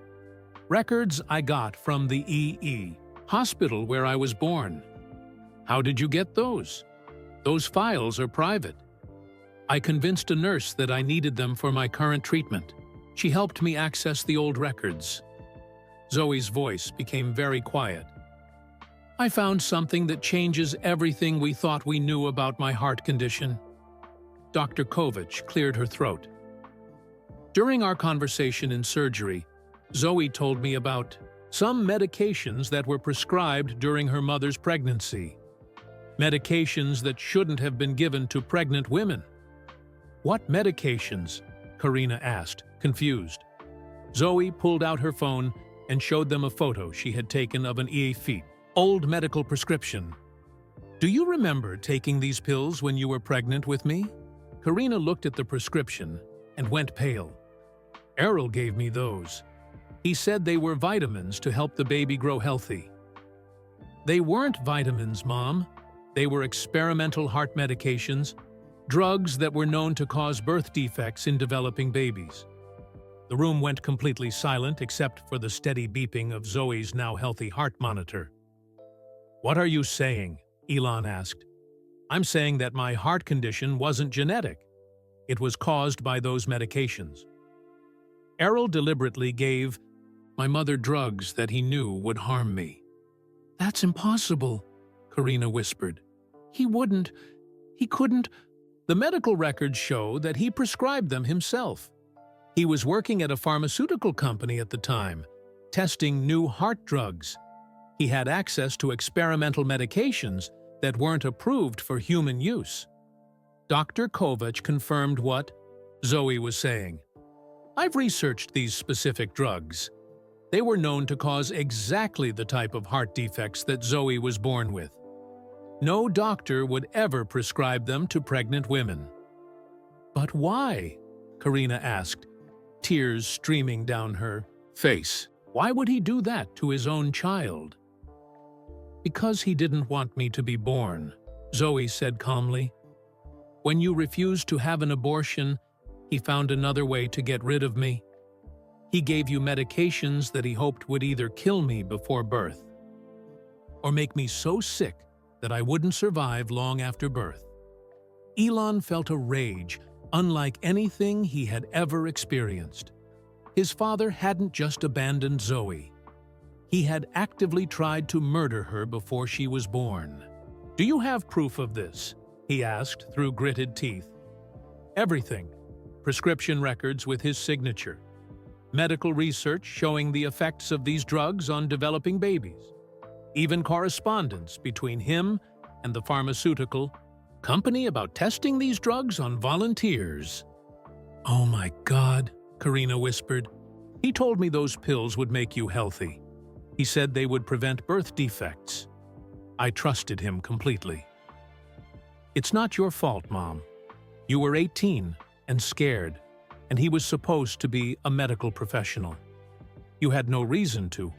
Records I got from the EE hospital where I was born." "How did you get those?" "Those files are private. I convinced a nurse that I needed them for my current treatment. She helped me access the old records." Zoe's voice became very quiet. "I found something that changes everything we thought we knew about my heart condition." Dr. Kovac cleared her throat. "During our conversation in surgery, Zoe told me about some medications that were prescribed during her mother's pregnancy. Medications that shouldn't have been given to pregnant women." "What medications?" Karina asked, confused. Zoe pulled out her phone and showed them a photo she had taken of an EFE, old medical prescription. "Do you remember taking these pills when you were pregnant with me?" Karina looked at the prescription and went pale. "Errol gave me those. He said they were vitamins to help the baby grow healthy." "They weren't vitamins, Mom. They were experimental heart medications, drugs that were known to cause birth defects in developing babies." The room went completely silent except for the steady beeping of Zoe's now healthy heart monitor. "What are you saying?" Elon asked. "I'm saying that my heart condition wasn't genetic. It was caused by those medications. Errol deliberately gave my mother drugs that he knew would harm me." "That's impossible," Karina whispered. He couldn't. The medical records show that he prescribed them himself. He was working at a pharmaceutical company at the time, testing new heart drugs. He had access to experimental medications that weren't approved for human use." Dr. Kovac confirmed what Zoe was saying. "I've researched these specific drugs. They were known to cause exactly the type of heart defects that Zoe was born with. No doctor would ever prescribe them to pregnant women." "But why?" Karina asked, tears streaming down her face. "Why would he do that to his own child?" "Because he didn't want me to be born," Zoe said calmly. "When you refused to have an abortion, he found another way to get rid of me. He gave you medications that he hoped would either kill me before birth or make me so sick that I wouldn't survive long after birth." Elon felt a rage unlike anything he had ever experienced. His father hadn't just abandoned Zoe. He had actively tried to murder her before she was born. "Do you have proof of this?" he asked through gritted teeth. "Everything. Prescription records with his signature. Medical research showing the effects of these drugs on developing babies. Even correspondence between him and the pharmaceutical company about testing these drugs on volunteers." "Oh my God," Karina whispered. "He told me those pills would make you healthy. He said they would prevent birth defects. I trusted him completely." "It's not your fault, Mom. You were 18 and scared, and he was supposed to be a medical professional. You had no reason to."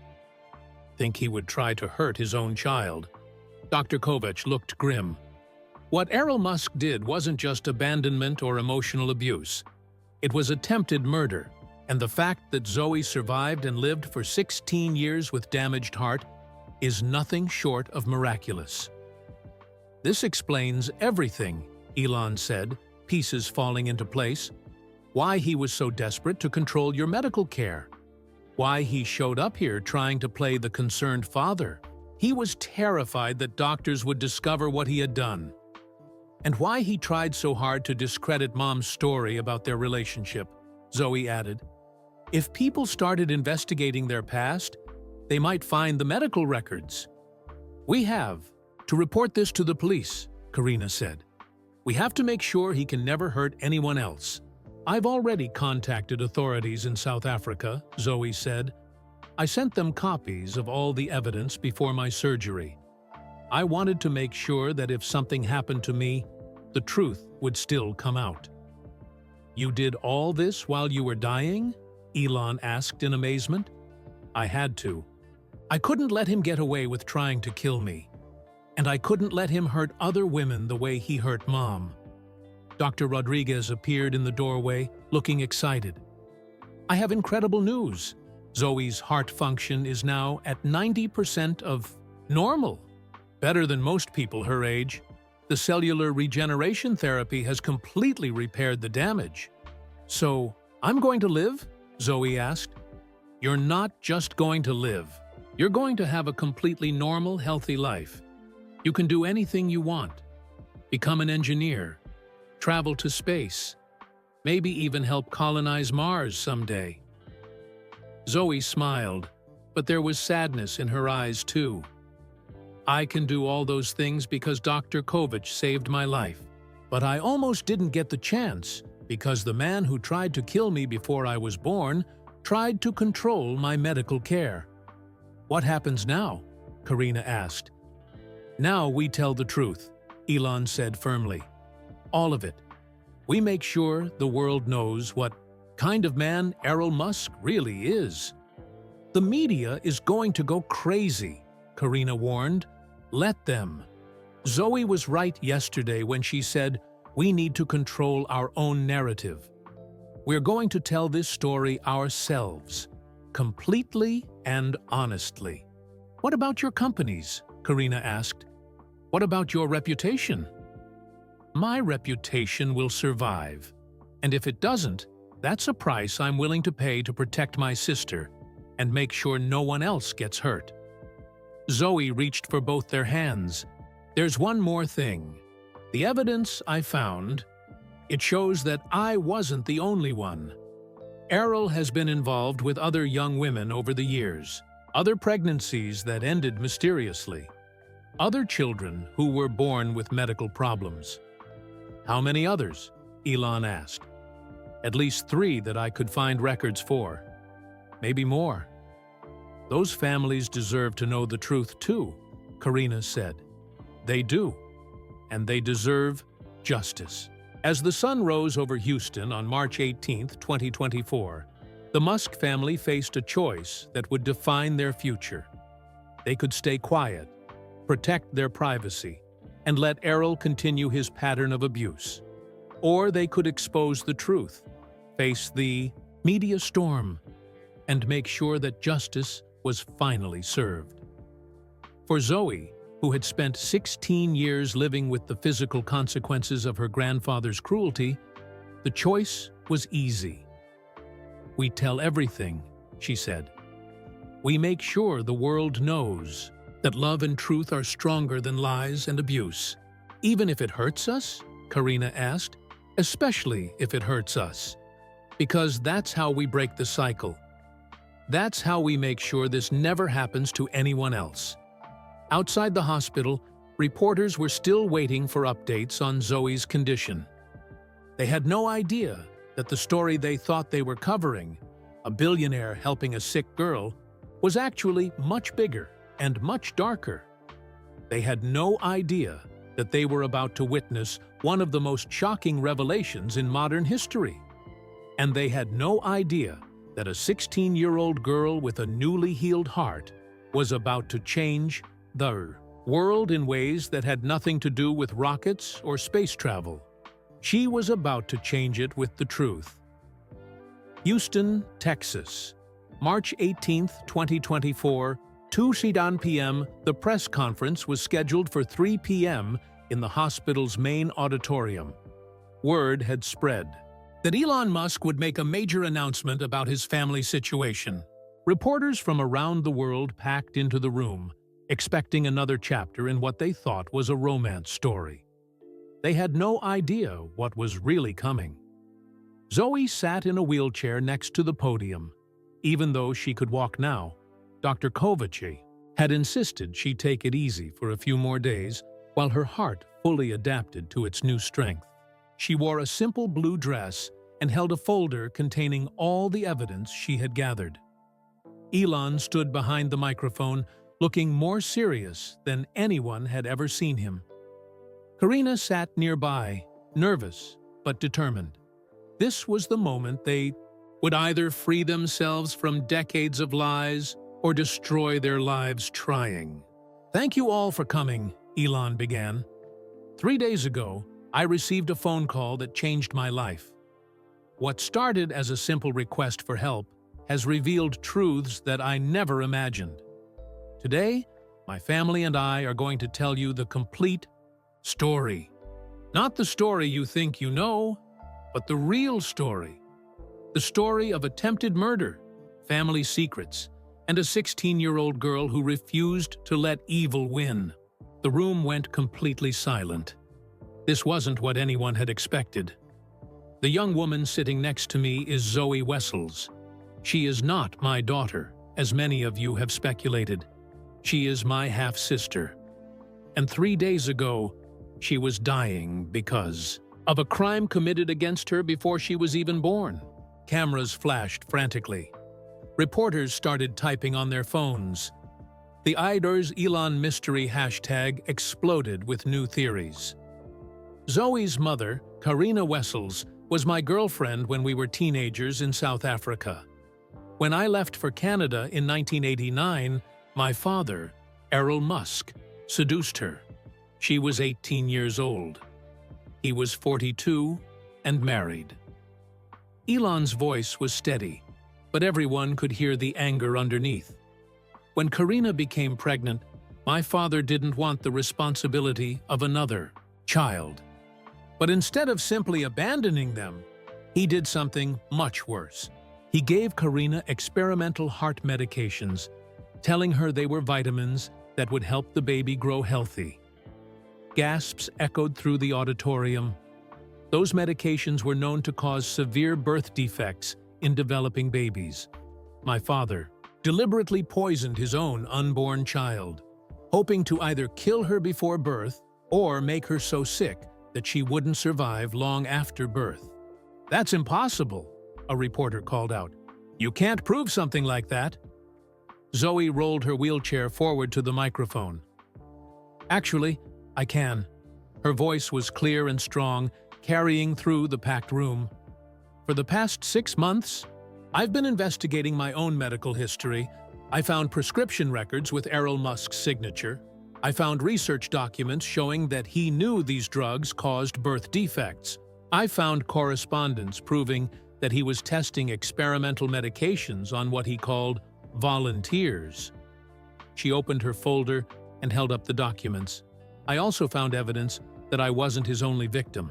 think he would try to hurt his own child. Dr. Kovac looked grim. What Elon Musk did wasn't just abandonment or emotional abuse. It was attempted murder, and the fact that Zoe survived and lived for 16 years with damaged heart is nothing short of miraculous. This explains everything, Elon said, pieces falling into place. Why he was so desperate to control your medical care. Why he showed up here trying to play the concerned father. He was terrified that doctors would discover what he had done. And why he tried so hard to discredit Mom's story about their relationship, Zoe added. If people started investigating their past, they might find the medical records. We have to report this to the police, Karina said. We have to make sure he can never hurt anyone else. I've already contacted authorities in South Africa, Zoe said. I sent them copies of all the evidence before my surgery. I wanted to make sure that if something happened to me, the truth would still come out. You did all this while you were dying? Elon asked in amazement. I had to. I couldn't let him get away with trying to kill me. And I couldn't let him hurt other women the way he hurt Mom. Dr. Rodriguez appeared in the doorway, looking excited. I have incredible news. Zoe's heart function is now at 90% of normal. Better than most people her age. The cellular regeneration therapy has completely repaired the damage. So, I'm going to live? Zoe asked. You're not just going to live. You're going to have a completely normal, healthy life. You can do anything you want. Become an engineer. Travel to space. Maybe even help colonize Mars someday. Zoe smiled, but there was sadness in her eyes too. I can do all those things because Dr. Kovac saved my life. But I almost didn't get the chance because the man who tried to kill me before I was born tried to control my medical care. What happens now? Karina asked. Now we tell the truth, Elon said firmly. All of it. We make sure the world knows what kind of man Elon Musk really is. The media is going to go crazy, Karina warned. Let them. Zoe was right yesterday when she said, we need to control our own narrative. We're going to tell this story ourselves, completely and honestly. What about your companies? Karina asked. What about your reputation? My reputation will survive. And if it doesn't, that's a price I'm willing to pay to protect my sister and make sure no one else gets hurt. Zoe reached for both their hands. There's one more thing. The evidence I found, it shows that I wasn't the only one. Errol has been involved with other young women over the years, other pregnancies that ended mysteriously, other children who were born with medical problems. How many others? Elon asked. At least 3 that I could find records for. Maybe more. Those families deserve to know the truth too, Karina said. They do. And they deserve justice. As the sun rose over Houston on March 18, 2024, the Musk family faced a choice that would define their future. They could stay quiet, protect their privacy, and let Errol continue his pattern of abuse. Or they could expose the truth, face the media storm, and make sure that justice was finally served. For Zoe, who had spent 16 years living with the physical consequences of her grandfather's cruelty, the choice was easy. We tell everything, she said. We make sure the world knows that love and truth are stronger than lies and abuse. Even if it hurts us? Karina asked. Especially if it hurts us. Because that's how we break the cycle. That's how we make sure this never happens to anyone else. Outside the hospital, reporters were still waiting for updates on Zoe's condition. They had no idea that the story they thought they were covering, a billionaire helping a sick girl, was actually much bigger and much darker. They had no idea that they were about to witness one of the most shocking revelations in modern history. And they had no idea that a 16-year-old girl with a newly healed heart was about to change the world in ways that had nothing to do with rockets or space travel. She was about to change it with the truth. Houston, Texas, March 18, 2024, 2 p.m. The press conference was scheduled for 3 p.m. in the hospital's main auditorium. Word had spread that Elon Musk would make a major announcement about his family situation. Reporters from around the world packed into the room, expecting another chapter in what they thought was a romance story. They had no idea what was really coming. Zoe sat in a wheelchair next to the podium. Even though she could walk now, Dr. Kovaci had insisted she take it easy for a few more days while her heart fully adapted to its new strength. She wore a simple blue dress and held a folder containing all the evidence she had gathered. Elon stood behind the microphone, looking more serious than anyone had ever seen him. Karina sat nearby, nervous but determined. This was the moment they would either free themselves from decades of lies or destroy their lives trying. "Thank you all for coming," Elon began. 3 days ago, I received a phone call that changed my life. What started as a simple request for help has revealed truths that I never imagined. Today, my family and I are going to tell you the complete story. Not the story you think you know, but the real story. The story of attempted murder, family secrets, and a 16-year-old girl who refused to let evil win. The room went completely silent. This wasn't what anyone had expected. The young woman sitting next to me is Zoe Wessels. She is not my daughter, as many of you have speculated. She is my half-sister. And 3 days ago, she was dying because of a crime committed against her before she was even born. Cameras flashed frantically. Reporters started typing on their phones. The Iders Elon mystery hashtag exploded with new theories. Zoe's mother, Karina Wessels, was my girlfriend when we were teenagers in South Africa. When I left for Canada in 1989, my father, Elon Musk, seduced her. She was 18 years old. He was 42 and married. Elon's voice was steady, but everyone could hear the anger underneath. When Karina became pregnant, my father didn't want the responsibility of another child. But instead of simply abandoning them, he did something much worse. He gave Karina experimental heart medications, telling her they were vitamins that would help the baby grow healthy. Gasps echoed through the auditorium. Those medications were known to cause severe birth defects in developing babies. My father deliberately poisoned his own unborn child, hoping to either kill her before birth or make her so sick that she wouldn't survive long after birth. "That's impossible," a reporter called out. "You can't prove something like that." Zoe rolled her wheelchair forward to the microphone. "Actually, I can." Her voice was clear and strong, carrying through the packed room. "For the past 6 months, I've been investigating my own medical history. I found prescription records with Elon Musk's signature. I found research documents showing that he knew these drugs caused birth defects. I found correspondence proving that he was testing experimental medications on what he called volunteers." She opened her folder and held up the documents. "I also found evidence that I wasn't his only victim.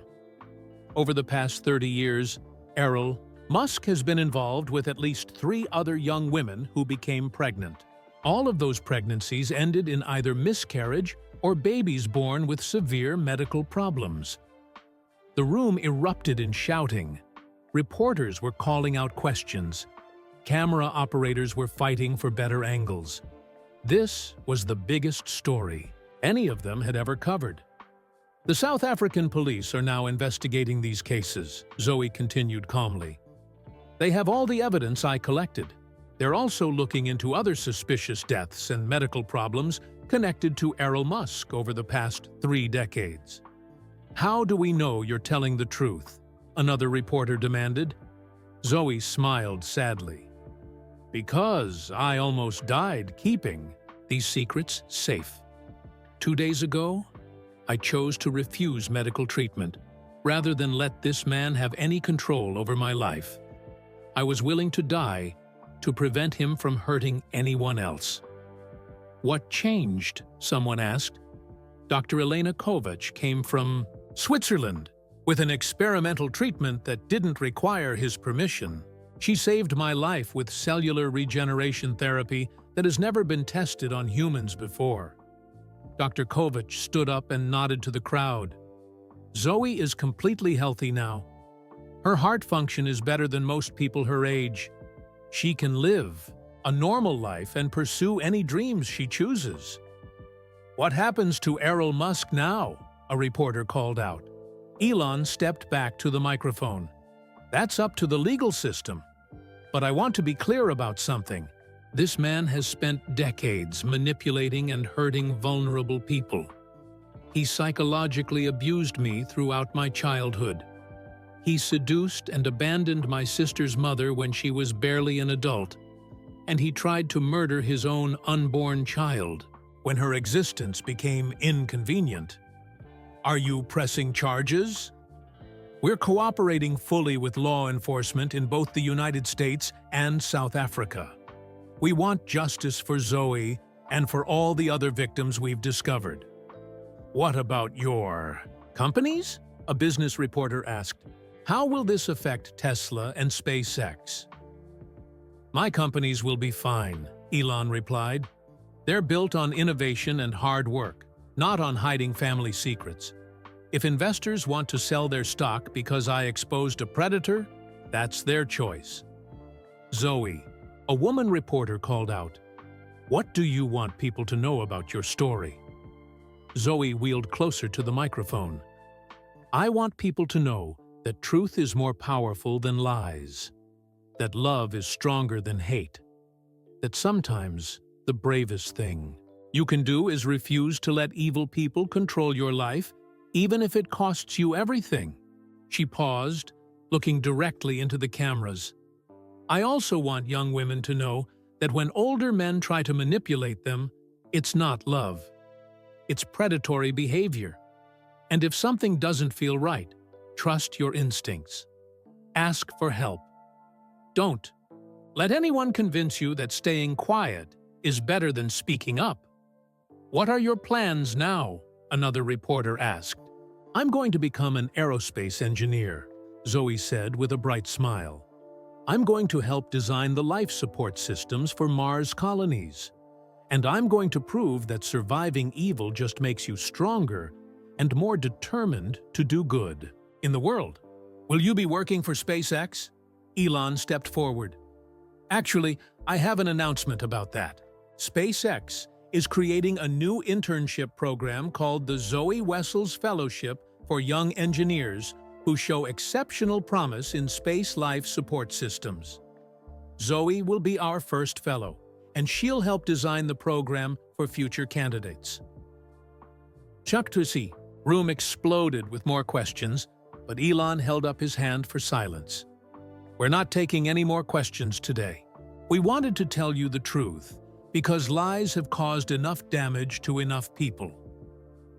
Over the past 30 years, Elon Musk has been involved with at least 3 other young women who became pregnant. All of those pregnancies ended in either miscarriage or babies born with severe medical problems." The room erupted in shouting. Reporters were calling out questions. Camera operators were fighting for better angles. This was the biggest story any of them had ever covered. "The South African police are now investigating these cases," Zoe continued calmly. "They have all the evidence I collected. They're also looking into other suspicious deaths and medical problems connected to Elon Musk over the past 3 decades." "How do we know you're telling the truth?" another reporter demanded. Zoe smiled sadly. "Because I almost died keeping these secrets safe. 2 days ago, I chose to refuse medical treatment rather than let this man have any control over my life. I was willing to die to prevent him from hurting anyone else. What changed? Someone asked. Dr. Elena Kovac came from Switzerland with an experimental treatment that didn't require his permission. She saved my life with cellular regeneration therapy that has never been tested on humans before. Dr. Kovac stood up and nodded to the crowd. Zoe is completely healthy now. Her heart function is better than most people her age. She can live a normal life and pursue any dreams she chooses. What happens to Elon Musk now? A reporter called out. Elon stepped back to the microphone. That's up to the legal system. But I want to be clear about something. This man has spent decades manipulating and hurting vulnerable people. He psychologically abused me throughout my childhood. He seduced and abandoned my sister's mother when she was barely an adult, and he tried to murder his own unborn child when her existence became inconvenient. Are you pressing charges? We're cooperating fully with law enforcement in both the United States and South Africa. We want justice for Zoe and for all the other victims we've discovered. What about your companies? A business reporter asked. How will this affect Tesla and SpaceX? My companies will be fine, Elon replied. They're built on innovation and hard work, not on hiding family secrets. If investors want to sell their stock because I exposed a predator, that's their choice. Zoe, a woman reporter called out. What do you want people to know about your story? Zoe wheeled closer to the microphone. I want people to know that truth is more powerful than lies, that love is stronger than hate, that sometimes the bravest thing you can do is refuse to let evil people control your life, even if it costs you everything. She paused, looking directly into the cameras. I also want young women to know that when older men try to manipulate them, it's not love. It's predatory behavior. And if something doesn't feel right, trust your instincts. Ask for help. Don't let anyone convince you that staying quiet is better than speaking up. What are your plans now? Another reporter asked. I'm going to become an aerospace engineer, Zoe said with a bright smile. I'm going to help design the life support systems for Mars colonies. And I'm going to prove that surviving evil just makes you stronger and more determined to do good in the world. Will you be working for SpaceX? Elon stepped forward. Actually, I have an announcement about that. SpaceX is creating a new internship program called the Zoe Wessels Fellowship for Young Engineers who show exceptional promise in space life support systems. Zoe will be our first fellow, and she'll help design the program for future candidates. Chuck Tussie. Room exploded with more questions, but Elon held up his hand for silence. We're not taking any more questions today. We wanted to tell you the truth, because lies have caused enough damage to enough people.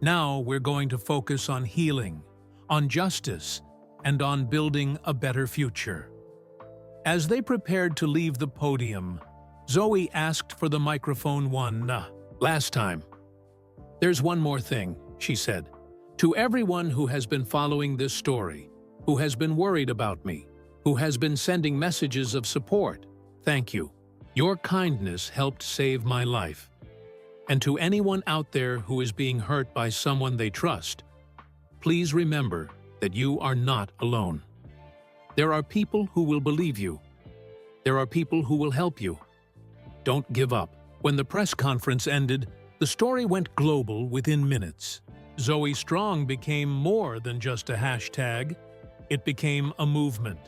Now we're going to focus on healing, on justice, and on building a better future. As they prepared to leave the podium, Zoe asked for the microphone one last time. There's one more thing, she said. To everyone who has been following this story, who has been worried about me, who has been sending messages of support, thank you. Your kindness helped save my life. And to anyone out there who is being hurt by someone they trust, please remember that you are not alone. There are people who will believe you. There are people who will help you. Don't give up. When the press conference ended, the story went global within minutes. Zoe Strong became more than just a hashtag. It became a movement.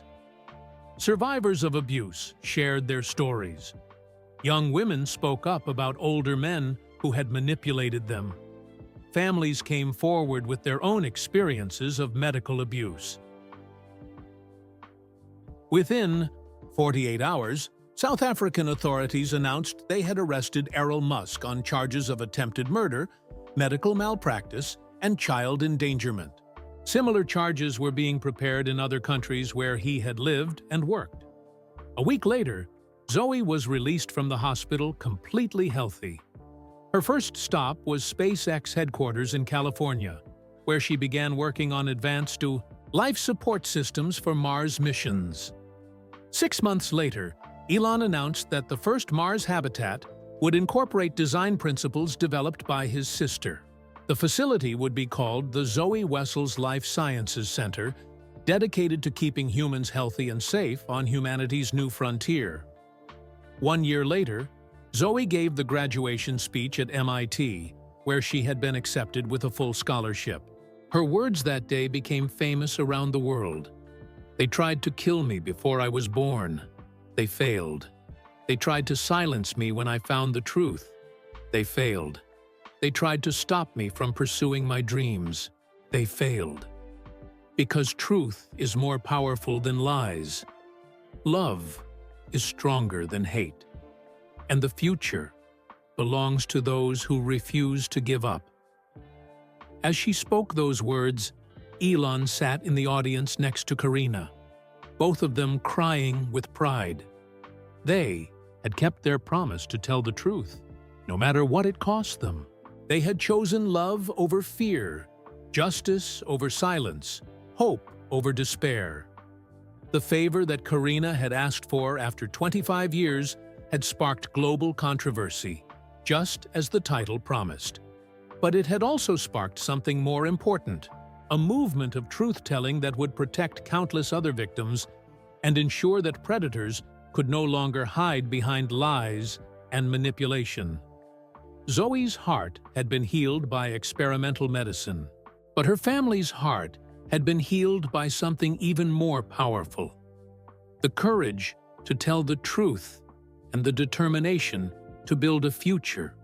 Survivors of abuse shared their stories. Young women spoke up about older men who had manipulated them. Families came forward with their own experiences of medical abuse. Within 48 hours, South African authorities announced they had arrested Elon Musk on charges of attempted murder, medical malpractice, and child endangerment. Similar charges were being prepared in other countries where he had lived and worked. A week later, Zoe was released from the hospital completely healthy. Her first stop was SpaceX headquarters in California, where she began working on advanced life support systems for Mars missions. 6 months later, Elon announced that the first Mars habitat would incorporate design principles developed by his sister. The facility would be called the Zoe Wessels Life Sciences Center, dedicated to keeping humans healthy and safe on humanity's new frontier. 1 year later, Zoe gave the graduation speech at MIT, where she had been accepted with a full scholarship. Her words that day became famous around the world. They tried to kill me before I was born. They failed. They tried to silence me when I found the truth. They failed. They tried to stop me from pursuing my dreams. They failed. Because truth is more powerful than lies. Love is stronger than hate. And the future belongs to those who refuse to give up. As she spoke those words, Elon sat in the audience next to Karina, both of them crying with pride. They had kept their promise to tell the truth, no matter what it cost them. They had chosen love over fear, justice over silence, hope over despair. The favor that Karina had asked for after 25 years had sparked global controversy, just as the title promised. But it had also sparked something more important, a movement of truth-telling that would protect countless other victims and ensure that predators could no longer hide behind lies and manipulation. Zoe's heart had been healed by experimental medicine, but her family's heart had been healed by something even more powerful: the courage to tell the truth and the determination to build a future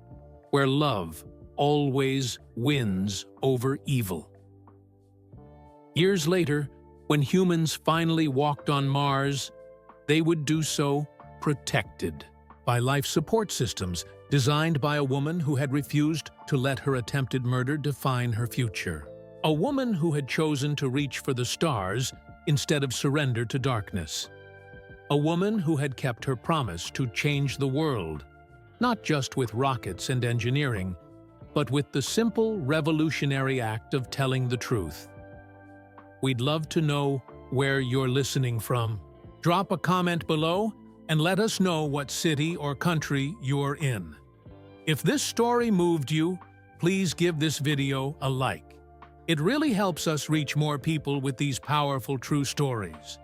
where love always wins over evil. Years later, when humans finally walked on Mars, they would do so protected by life support systems designed by a woman who had refused to let her attempted murder define her future. A woman who had chosen to reach for the stars instead of surrender to darkness. A woman who had kept her promise to change the world, not just with rockets and engineering, but with the simple, revolutionary act of telling the truth. We'd love to know where you're listening from. Drop a comment below and let us know what city or country you're in. If this story moved you, please give this video a like. It really helps us reach more people with these powerful true stories.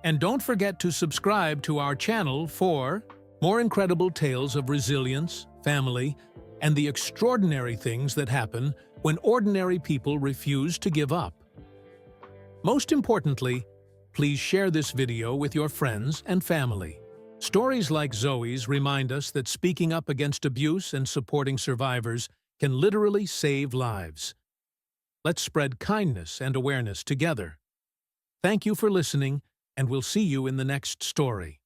And don't forget to subscribe to our channel for more incredible tales of resilience, family, and the extraordinary things that happen when ordinary people refuse to give up. Most importantly, please share this video with your friends and family. Stories like Zoe's remind us that speaking up against abuse and supporting survivors can literally save lives. Let's spread kindness and awareness together. Thank you for listening, and we'll see you in the next story.